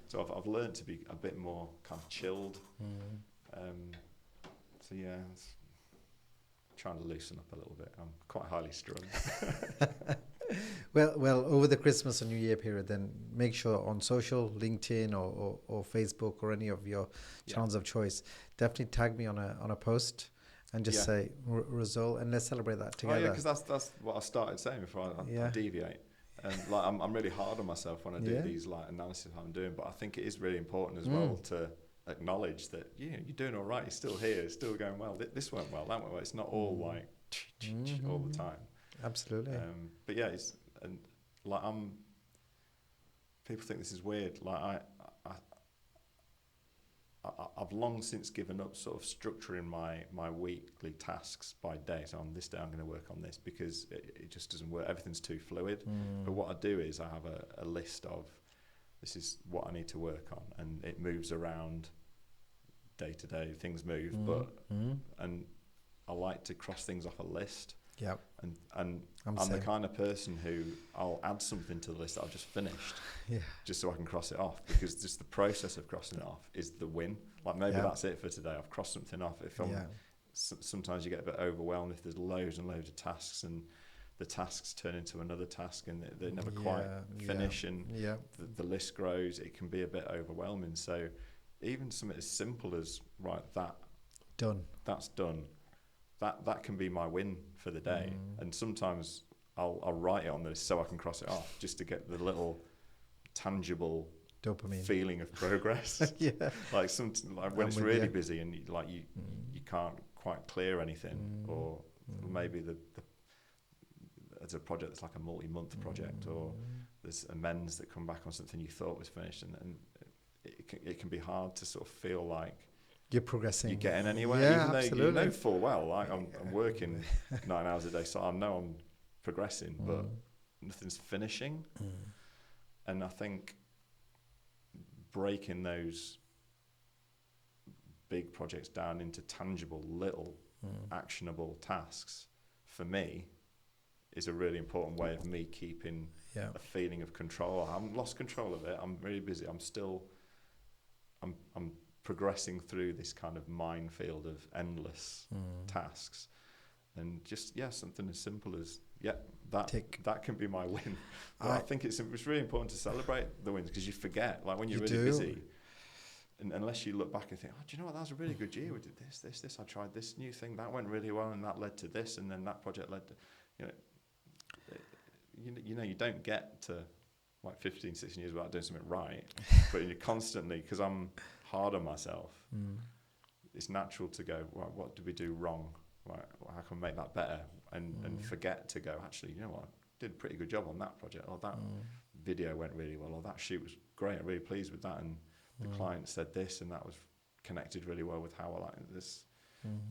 So I've learned to be a bit more kind of chilled. So yeah, trying to loosen up a little bit. I'm quite highly strung. Well, over the Christmas and New Year period, then make sure on social, LinkedIn or Facebook or any of your channels of choice, definitely tag me on a post and just say result, and let's celebrate that together. Oh yeah, because that's what I started saying before I deviate. And like I'm really hard on myself when I do these like analysis I'm doing, but I think it is really important as well to acknowledge that you're doing all right. You're still here. It's still going well. This went well. That went well. It's not all like all the time. Absolutely. But yeah, and like people think this is weird. Like I've long since given up sort of structuring my weekly tasks by day. So on this day I'm going to work on this, because it just doesn't work. Everything's too fluid. But what I do is I have a list of, this is what I need to work on, and it moves around day to day. Things move, and I like to cross things off a list. Yeah. And I'm the kind of person who I'll add something to the list that I've just finished, just so I can cross it off, because just the process of crossing it off is the win. Like maybe that's it for today. I've crossed something off. Sometimes you get a bit overwhelmed if there's loads and loads of tasks, and the tasks turn into another task, and they never quite finish, and the list grows. It can be a bit overwhelming. So even something as simple as that's done. That can be my win for the day. And sometimes I'll write it on this so I can cross it off, just to get the little tangible Dopamine. feeling of progress. Yeah. Like like when I'm it's with really you. busy and you can't quite clear anything, or maybe there's a project that's like a multi-month project, or there's amends that come back on something you thought was finished, and it can be hard to sort of feel like You're progressing. you're getting anywhere, Yeah, even though absolutely. you know full well, like I'm working 9 hours a day, so I know I'm progressing, but nothing's finishing. And I think breaking those big projects down into tangible, little, actionable tasks, for me, is a really important way of me keeping a feeling of control. I haven't lost control of it. I'm really busy. I'm progressing through this kind of minefield of endless tasks. And just, something as simple as, that can be my win. But I think it's really important to celebrate the wins, because you forget, like when you're really busy, and unless you look back and think, oh, do you know what, that was a really good year, we did this, I tried this new thing, that went really well, and that led to this, and then that project led to, you don't get to like 15, 16 years without doing something right, but you're constantly, because I'm hard on myself, it's natural to go, well, what did we do wrong? Like, how can we make that better? And forget to go, actually, you know what, I did a pretty good job on that project, or that video went really well, or that shoot was great, I'm really pleased with that, and the client said this, and that was connected really well with how I like this.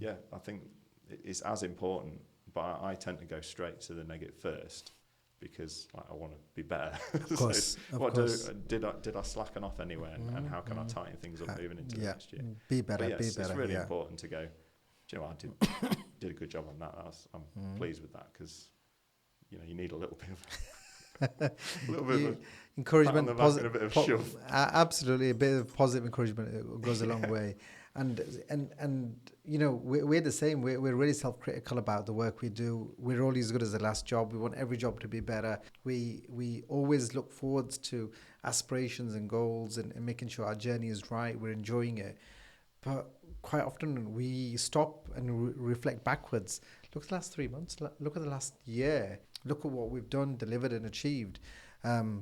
I think it's as important, but I tend to go straight to the negative first, because I want to be better. Of course, Did I slacken off anywhere, and how can I tighten things up moving into the next year? Be better, But be yes, better. it's really important to go, do you know what, I did a good job on that. I'm pleased with that, because you need a little bit of encouragement, pat on the back and a bit of shove. Absolutely, a bit of positive encouragement goes a long way. And we're the same. We're really self-critical about the work we do. We're only as good as the last job. We want every job to be better. We always look forwards to aspirations and goals, and making sure our journey is right. We're enjoying it. But quite often we stop and reflect backwards. Look at the last 3 months. Look at the last year. Look at what we've done, delivered, and achieved,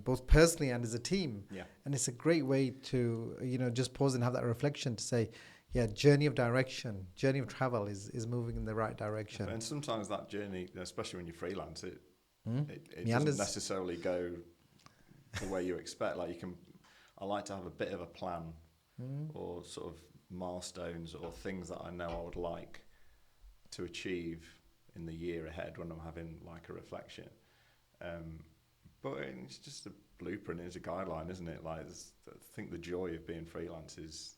both personally and as a team. Yeah. And it's a great way to just pause and have that reflection to say, journey of direction, journey of travel is moving in the right direction. And sometimes that journey, especially when you freelance, it Meanders. doesn't necessarily go the way you expect. Like I like to have a bit of a plan, or sort of milestones, or things that I know I would like to achieve in the year ahead when I'm having like a reflection. But it's just a blueprint, it's a guideline, isn't it? Like, I think the joy of being freelance is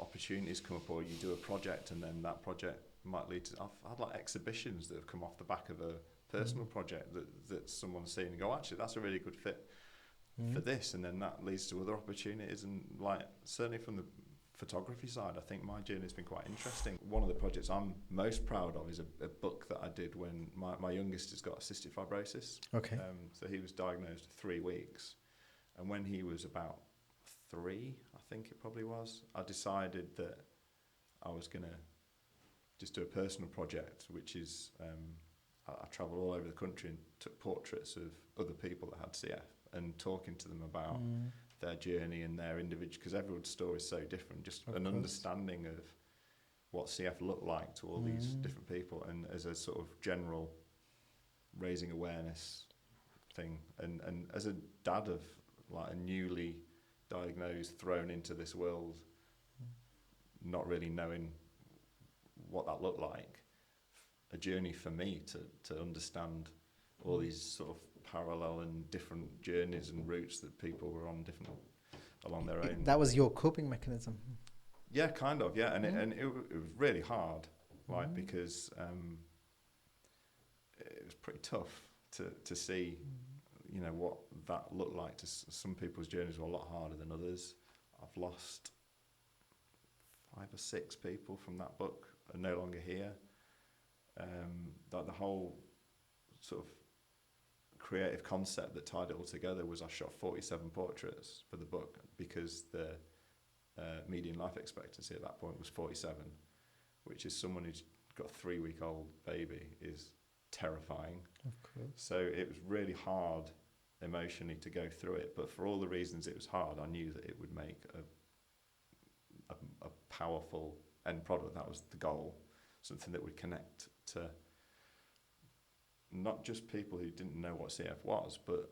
opportunities come up, or you do a project, and then that project might lead to. I've had like exhibitions that have come off the back of a personal project that someone's seen and go, actually, that's a really good fit for this, and then that leads to other opportunities. And like, certainly from the photography side, I think my journey has been quite interesting. One of the projects I'm most proud of is a book that I did when my youngest has got cystic fibrosis. Okay. So he was diagnosed at 3 weeks, and when he was about 3, I think it probably was, I decided that I was going to just do a personal project, which is I travelled all over the country and took portraits of other people that had CF, and talking to them about their journey and their individual, because everyone's story is so different, just an understanding of what CF looked like to all these different people, and as a sort of general raising awareness thing. And as a dad of like a newly diagnosed, thrown into this world, not really knowing what that looked like, a journey for me to understand all these sort of parallel and different journeys and routes that people were on different along their own. That was your coping mechanism. Yeah, kind of. Yeah, and it was really hard, like, because it was pretty tough to see, what that looked like. Some people's journeys were a lot harder than others. I've lost 5 or 6 people from that book are no longer here. That the whole sort of creative concept that tied it all together was I shot 47 portraits for the book, because the median life expectancy at that point was 47, which is someone who's got a 3-week-old baby is terrifying. Of course. So it was really hard emotionally to go through it. But for all the reasons it was hard, I knew that it would make a powerful end product. That was the goal. Something that would connect to not just people who didn't know what CF was, but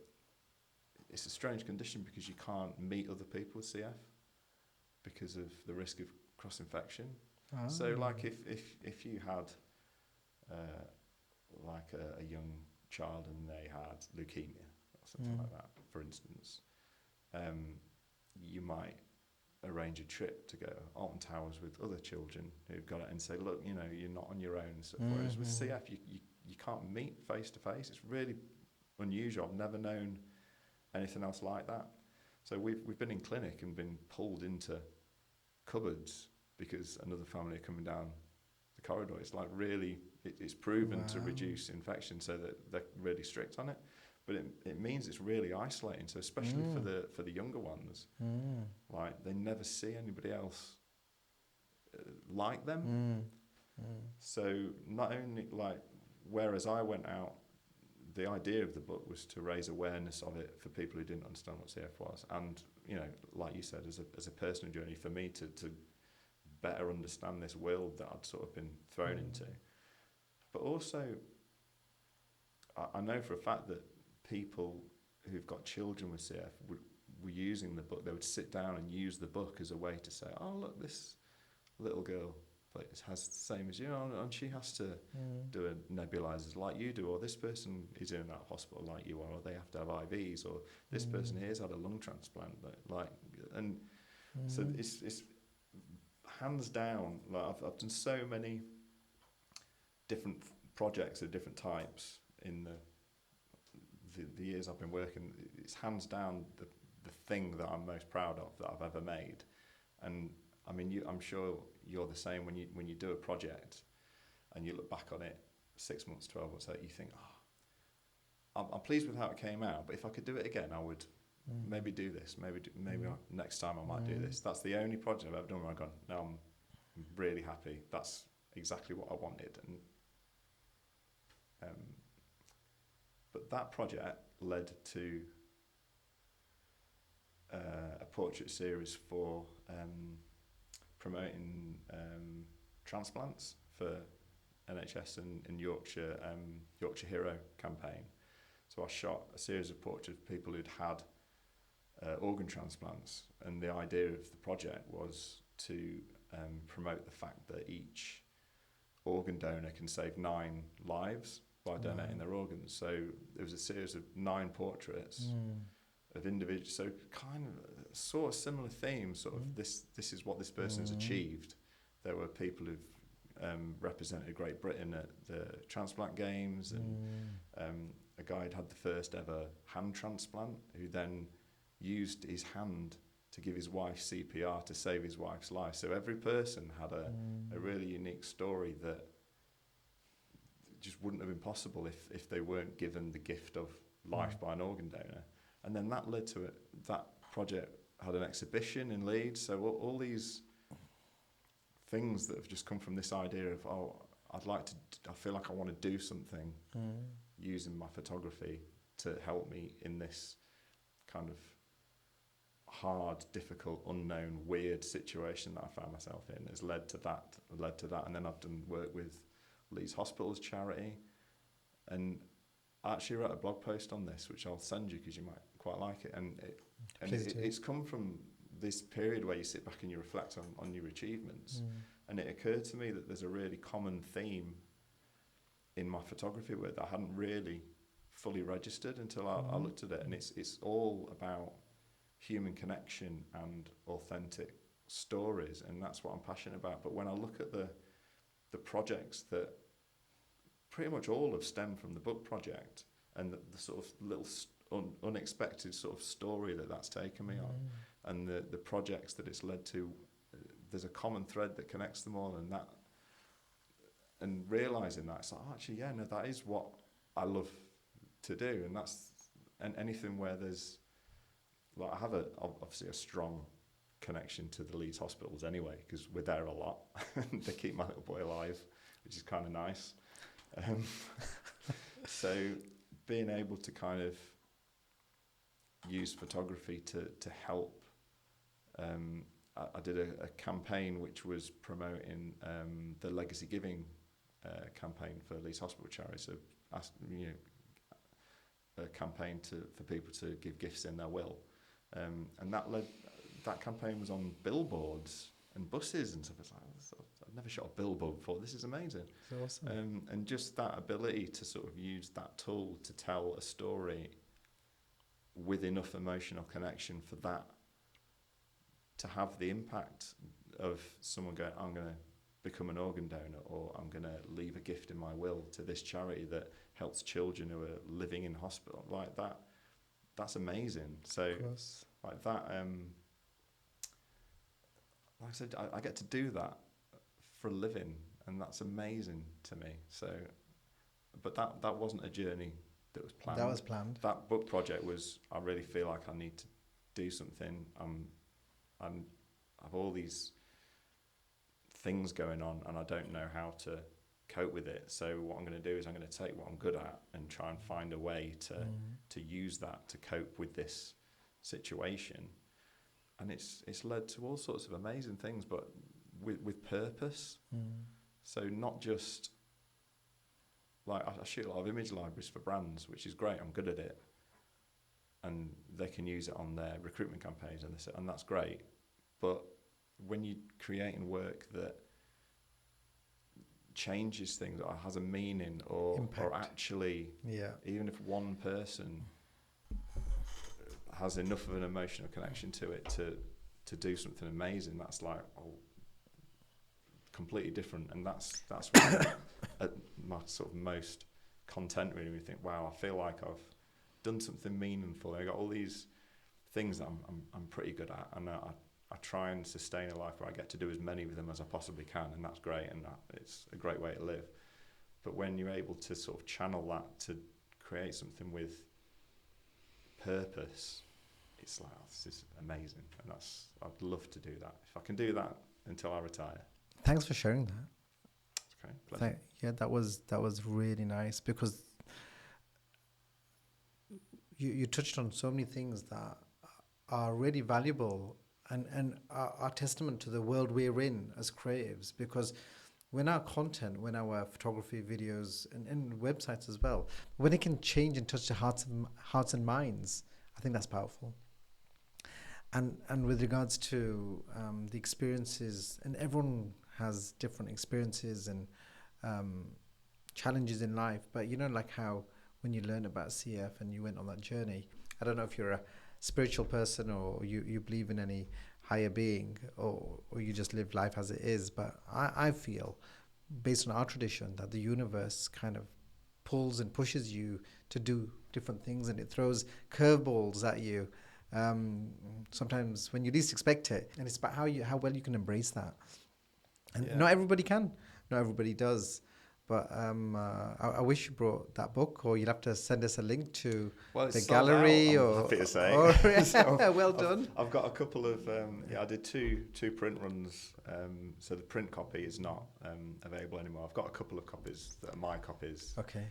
it's a strange condition because you can't meet other people with CF because of the risk of cross-infection. Ah. So, like, if you had like a young child and they had leukemia or something like that, for instance, you might arrange a trip to go Alton Towers with other children who've got it and say, look, you know, you're not on your own and stuff. Whereas with CF, you can't meet face to face. It's really unusual. I've never known anything else like that. So we've been in clinic and been pulled into cupboards because another family are coming down the corridor. It's like really, it's proven to reduce infection, so that they're really strict on it. But it means it's really isolating. So especially for the younger ones, like they never see anybody else like them. So not only like, whereas I went out, the idea of the book was to raise awareness of it for people who didn't understand what CF was, and you know, like you said, as a personal journey for me to better understand this world that I'd sort of been thrown into. But also, I know for a fact that people who've got children with CF were using the book. They would sit down and use the book as a way to say, oh, look, this little girl has the same as you, and she has to do a nebulizers like you do, or this person is in that hospital like you are, or they have to have IVs, or this person here's had a lung transplant, and so it's hands down. Like I've done so many different projects of different types in the years I've been working. It's hands down the thing that I'm most proud of that I've ever made. And I mean, I'm sure you're the same when you do a project and you look back on it 6 months, 12 months later, you think, I'm pleased with how it came out, but if I could do it again, I would maybe do this, next time I might do this. That's the only project I've ever done where I've gone, no, I'm really happy. That's exactly what I wanted. And but that project led to a portrait series for promoting transplants for NHS and Yorkshire Hero campaign. So I shot a series of portraits of people who'd had organ transplants, and the idea of the project was to promote the fact that each organ donor can save 9 lives by donating their organs. So there was a series of 9 portraits of individuals, so kind of sort of similar themes, sort of this is what this person's achieved. There were people who've represented Great Britain at the transplant games, and a guy had the first ever hand transplant, who then used his hand to give his wife CPR to save his wife's life. So every person had a really unique story that just wouldn't have been possible if they weren't given the gift of life by an organ donor. And then that led to that project had an exhibition in Leeds. So all these things that have just come from this idea of, I feel like I want to do something using my photography to help me in this kind of hard, difficult, unknown, weird situation that I found myself in, has led to that. And then I've done work with Leeds Hospitals charity, and I actually wrote a blog post on this, which I'll send you because you might quite like it. And it's come from this period where you sit back and you reflect on your achievements. And it occurred to me that there's a really common theme in my photography work that I hadn't really fully registered until I looked at it. And it's all about human connection and authentic stories, and that's what I'm passionate about. But when I look at the projects that pretty much all have stemmed from the book project, and the sort of little unexpected sort of story that's taken me on, and the projects that it's led to, there's a common thread that connects them all, and realising that, it's like, actually, yeah, no, that is what I love to do. And anything where there's, like, I have obviously a strong connection to the Leeds Hospitals anyway, because we're there a lot. They keep my little boy alive, which is kind of nice. So being able to kind of use photography to help. I did a campaign which was promoting the Legacy Giving campaign for Leeds Hospital Charity. So, a campaign for people to give gifts in their will, and that campaign was on billboards and buses and stuff. It's like, I've never shot a billboard before. This is amazing. It's awesome. And just that ability to sort of use that tool to tell a story with enough emotional connection for that to have the impact of someone going, I'm going to become an organ donor, or I'm going to leave a gift in my will to this charity that helps children who are living in hospital. Like that, that's amazing. So like that, like I said, I get to do that for a living, and that's amazing to me. So, but that wasn't a journey that was planned. That was planned. That book project was, I really feel like I need to do something. I've all these things going on, and I don't know how to cope with it. So what I'm going to do is I'm going to take what I'm good at and try and find a way to use that to cope with this situation. And it's led to all sorts of amazing things, but with purpose. So not just like I shoot a lot of image libraries for brands, which is great. I'm good at it, and they can use it on their recruitment campaigns, and that's great. But when you're creating work that changes things or has a meaning, or actually, even if one person has enough of an emotional connection to it to do something amazing, that's like completely different. And that's really my sort of most content, really. We think, wow, I feel like I've done something meaningful. I got all these things that I'm pretty good at, and I try and sustain a life where I get to do as many of them as I possibly can, and that's great, and it's a great way to live. But when you're able to sort of channel that to create something with purpose, it's like, this is amazing, and I'd love to do that. If I can do that until I retire. Thanks for sharing that. Okay, pleasure. Yeah, that was really nice, because you touched on so many things that are really valuable and are testament to the world we're in as creatives, because when our content, when our photography, videos, and websites as well, when it can change and touch the hearts and minds, I think that's powerful. And with regards to the experiences, and everyone has different experiences and challenges in life, but like how when you learn about CF and you went on that journey, I don't know if you're a spiritual person, or you believe in any higher being, or you just live life as it is, but I feel, based on our tradition, that the universe kind of pulls and pushes you to do different things, and it throws curveballs at you sometimes when you least expect it, and it's about how well you can embrace that. And not everybody can, not everybody does. But I wish you brought that book, or you'll have to send us a link to the gallery. I'm happy to say. Well done. I've got a couple of I did two print runs. So the print copy is not available anymore. I've got a couple of copies that are my copies. Okay.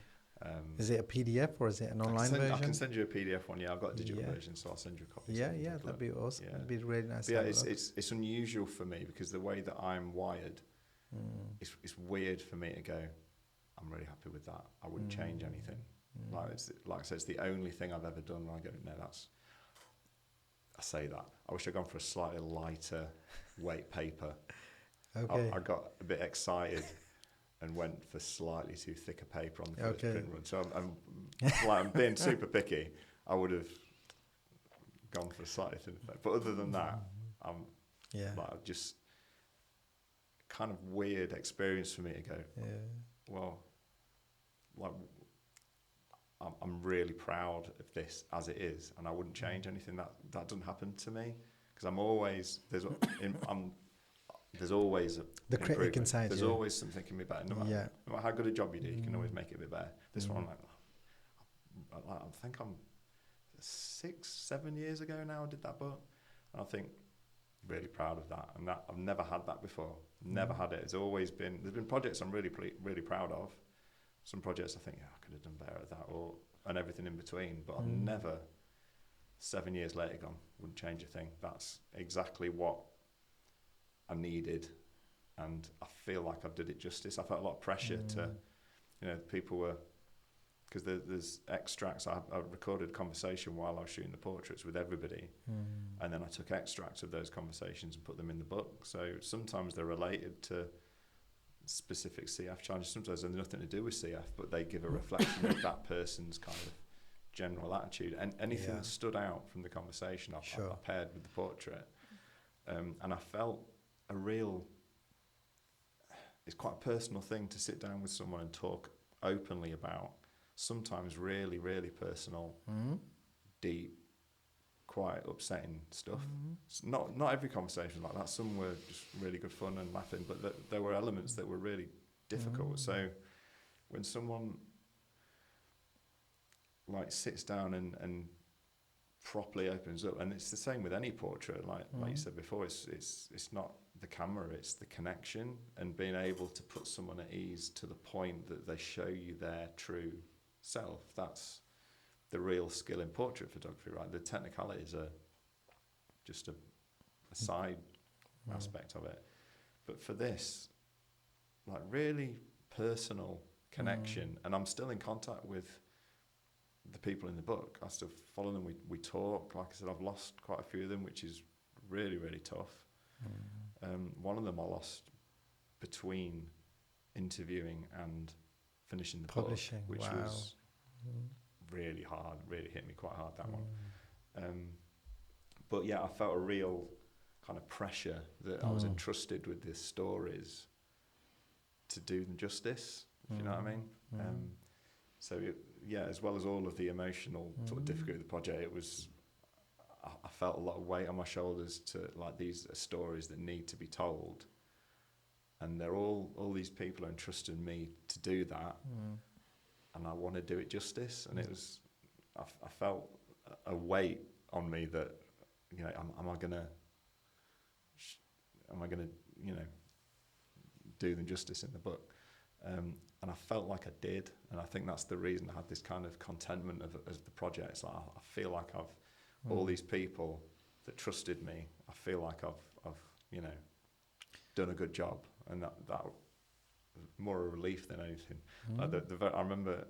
Is it a PDF or is it an online version? I can send you a PDF one. Yeah, I've got a digital version, so I'll send you a copy. Yeah, that'd be awesome. Yeah. That'd be really nice. But it's unusual for me, because the way that I'm wired, it's weird for me to go, I'm really happy with that. I wouldn't change anything. Like I said, it's the only thing I've ever done where I go, no, I say that. I wish I'd gone for a slightly lighter weight paper. Okay. I got a bit excited and went for slightly too thick a paper on the first print run. So I'm being super picky. I would have gone for a slightly thinner paper. But other than that, like, just kind of weird experience for me to go, well, like, I'm really proud of this as it is, and I wouldn't change anything. That doesn't happen to me, because I'm always there's always the critic inside. There's always something that can be better. No matter how good a job you do, you can always make it a bit better. This one, I think I'm 6-7 years ago now I did that book, and I think really proud of that. And that I've never had that before. Never had it. There's been projects I'm really proud of, some projects I think, yeah, I could have done better at that, and everything in between. But I've never, 7 years later, gone, wouldn't change a thing. That's exactly what I needed, and I feel like I did it justice. I felt a lot of pressure to, people were, because there's extracts. I recorded a conversation while I was shooting the portraits with everybody, and then I took extracts of those conversations and put them in the book. So sometimes they're related to specific CF challenges. Sometimes they're nothing to do with CF, but they give a reflection of that person's kind of general attitude. And anything that stood out from the conversation, I paired with the portrait. And I felt a real, it's quite a personal thing to sit down with someone and talk openly about sometimes really, really personal, deep, quite upsetting stuff. Not every conversation like that. Some were just really good fun and laughing, but there were elements that were really difficult. So when someone like sits down and properly opens up, and it's the same with any portrait, like you said before, it's not the camera, it's the connection, and being able to put someone at ease to the point that they show you their true self. That's the real skill in portrait photography, right? The technicalities are just a side aspect of it. But for this, like really personal connection, and I'm still in contact with the people in the book. I still follow them. We talk. Like I said, I've lost quite a few of them, which is really, really tough. One of them I lost between interviewing and finishing the Publishing, book, which was really hard, really hit me quite hard, that one. But yeah, I felt a real kind of pressure that I was entrusted with these stories to do them justice, if you know what I mean. So as well as all of the emotional sort of difficulty of the project, it was, I felt a lot of weight on my shoulders to, like, these are stories that need to be told, and they're all these people are entrusting me to do that, and I want to do it justice. And it was, I felt a weight on me that, am I gonna do them justice in the book? And I felt like I did, and I think that's the reason I had this kind of contentment of the project. It's like I feel like I've all these people that trusted me. I feel like I've done a good job, and that more a relief than anything. Like I remember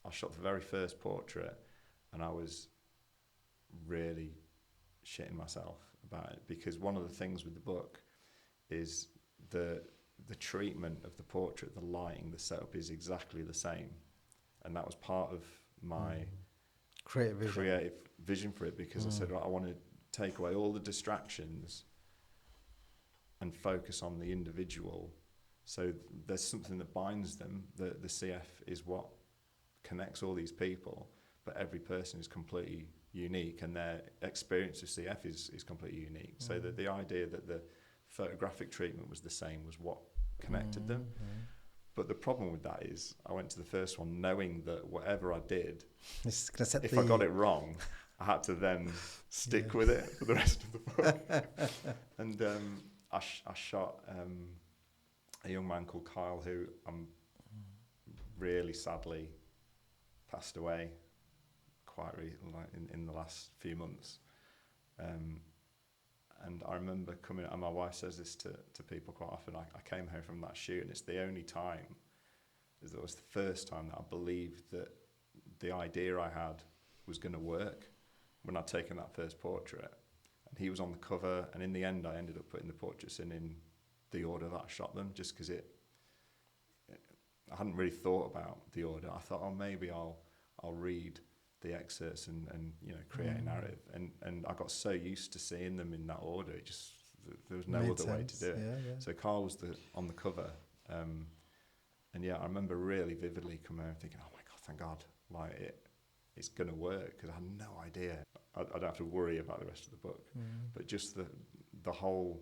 I shot the very first portrait, and I was really shitting myself about it, because one of the things with the book is the treatment of the portrait, the lighting, the setup is exactly the same, and that was part of my creative vision for it, because I said, right, I want to take away all the distractions and focus on the individual. So there's something that binds them. The CF is what connects all these people, but every person is completely unique, and their experience of CF is completely unique. So that the idea that the photographic treatment was the same was what connected them. But the problem with that is I went to the first one knowing that whatever I did, if I got it wrong, I had to then stick with it for the rest of the book. And I shot a young man called Kyle, who really sadly passed away quite in the last few months. And I remember coming, and my wife says this to people quite often, I came home from that shoot, and it's the only time, it was the first time that I believed that the idea I had was going to work, when I'd taken that first portrait. And he was on the cover, and in the end I ended up putting the portraits in the order that I shot them, just because I hadn't really thought about the order. I thought, maybe I'll read the excerpts and create a narrative, and I got so used to seeing them in that order, it just, there was no other way to do it. So Carl was on the cover, and I remember really vividly coming home thinking, oh my god, thank God, like it's gonna work, because I had no idea I don't have to worry about the rest of the book. But just the whole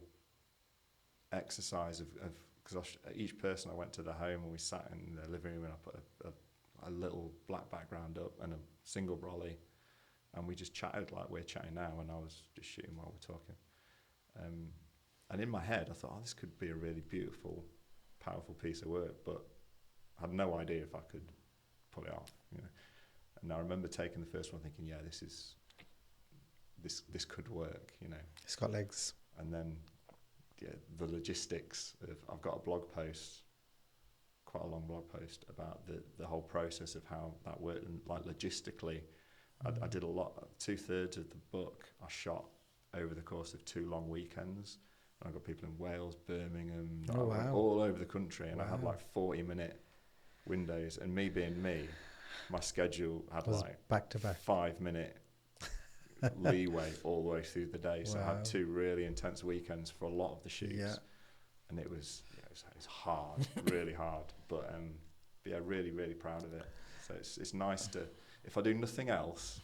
exercise of because each person I went to their home, and we sat in their living room, and I put a little black background up and a single brolly, and we just chatted like we're chatting now, and I was just shooting while we're talking. And in my head I thought, this could be a really beautiful, powerful piece of work, but had no idea if I could pull it off. You know, and I remember taking the first one, thinking, yeah, this could work. You know, It's got legs. and then yeah, the logistics of I've got a blog post, quite a long blog post about the whole process of how that worked, and like logistically, I did a lot. 2/3 of the book I shot over the course of 2 long weekends. And I got people in Wales, Birmingham, Oh, wow. all over the country, and I had Wow. like 40-minute windows. And me being me, my schedule had Was like back to back. 5-minute leeway all the way through the day. So I Wow. had 2 really intense weekends for a lot of the shoots. Yeah. And it was hard, really hard. But yeah, really, really proud of it. So it's nice to, if I do nothing else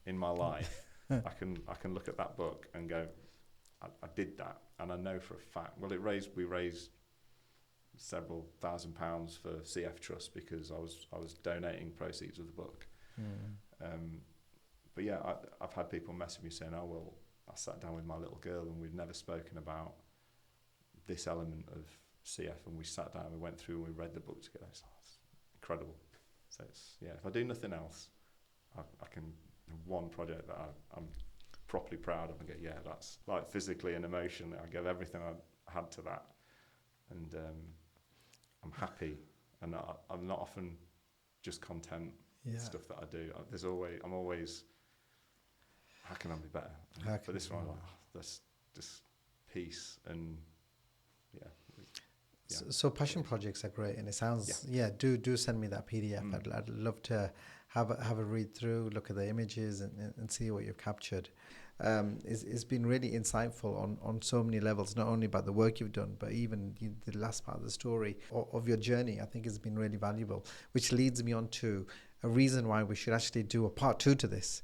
in my life, I can look at that book and go, I did that, and I know for a fact. Well, we raised several £1,000s for CF Trust because I was donating proceeds of the book. But yeah, I've had people message me saying, "Oh well, I sat down with my little girl and we'd never spoken about this element of CF, and we sat down, we went through, and we read the book together." It's incredible. So it's, yeah, if I do nothing else, I can one project that I'm properly proud of and go, yeah, that's like physically and emotionally, I give everything I had to that, and I'm happy, and I'm not often just content with stuff that I do. I'm always, how can I be better? But this one, I'm like, that's just peace and yeah. So passion projects are great, and it sounds do send me that PDF. I'd love to have a read through, look at the images, and see what you've captured. It's been really insightful on so many levels, not only about the work you've done, but even the last part of the story of your journey. I think has been really valuable, which leads me on to a reason why we should actually do a part 2 to this.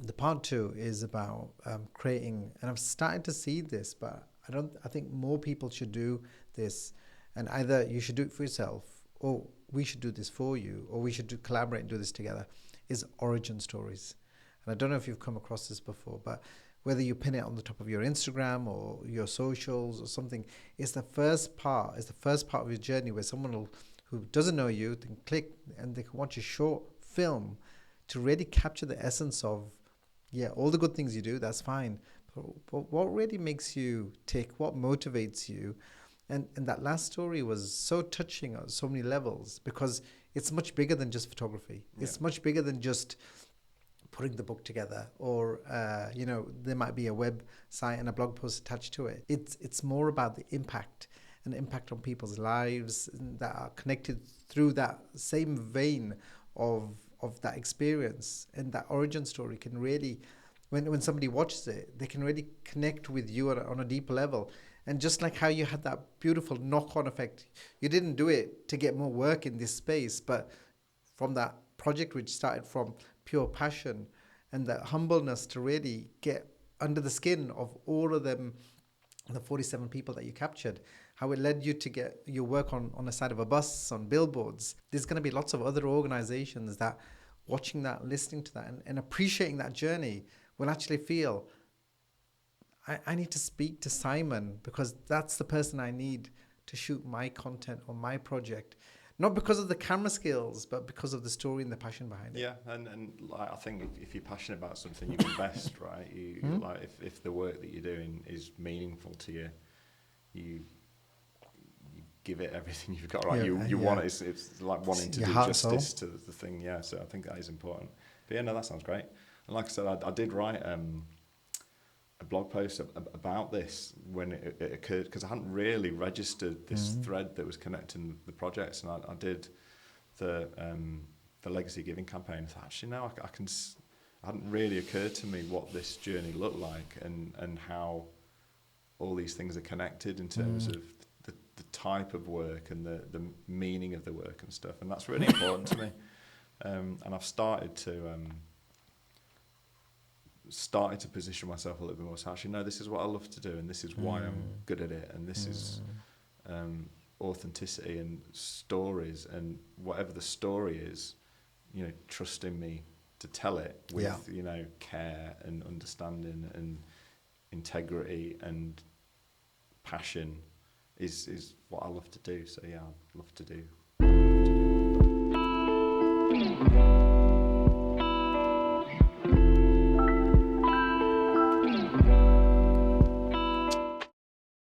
The part 2 is about creating, and I've started to see this, but I think more people should do this, and either you should do it for yourself, or we should do this for you, or we should collaborate and do this together, is origin stories. And I don't know if you've come across this before, but whether you pin it on the top of your Instagram or your socials or something, it's the first part of your journey where someone who doesn't know you can click and they can watch a short film to really capture the essence of, all the good things you do, that's fine. But what really makes you tick, what motivates you? And that last story was so touching on so many levels, because it's much bigger than just photography. Yeah. It's much bigger than just putting the book together, or there might be a website and a blog post attached to it. It's more about the impact on people's lives that are connected through that same vein of that experience. And that origin story can really, when somebody watches it, they can really connect with you on a deeper level. And just like how you had that beautiful knock-on effect, you didn't do it to get more work in this space, but from that project which started from pure passion and that humbleness to really get under the skin of all of them, the 47 people that you captured, how it led you to get your work on the side of a bus, on billboards. There's going to be lots of other organizations that watching that, listening to that, and appreciating that journey will actually feel, I need to speak to Simon, because that's the person I need to shoot my content or my project. Not because of the camera skills, but because of the story and the passion behind it. Yeah, and like, I think if you're passionate about something, you invest, right? You like if the work that you're doing is meaningful to you, you give it everything you've got, right? You want it. It's like wanting to do justice to the thing. Yeah, so I think that is important. But yeah, no, that sounds great. And like I said, I did write a blog post about this when it occurred, because I hadn't really registered this thread that was connecting the projects, and I did the legacy giving campaign. I thought, actually, no, it hadn't really occurred to me what this journey looked like, and how all these things are connected in terms of the type of work and the meaning of the work and stuff, and that's really important to me. And I've started to position myself a little bit more. So actually, no, this is what I love to do, and this is why I'm good at it, and this is authenticity and stories, and whatever the story is, trusting me to tell it with care and understanding and integrity and passion, is what I love to do. So yeah, I love to do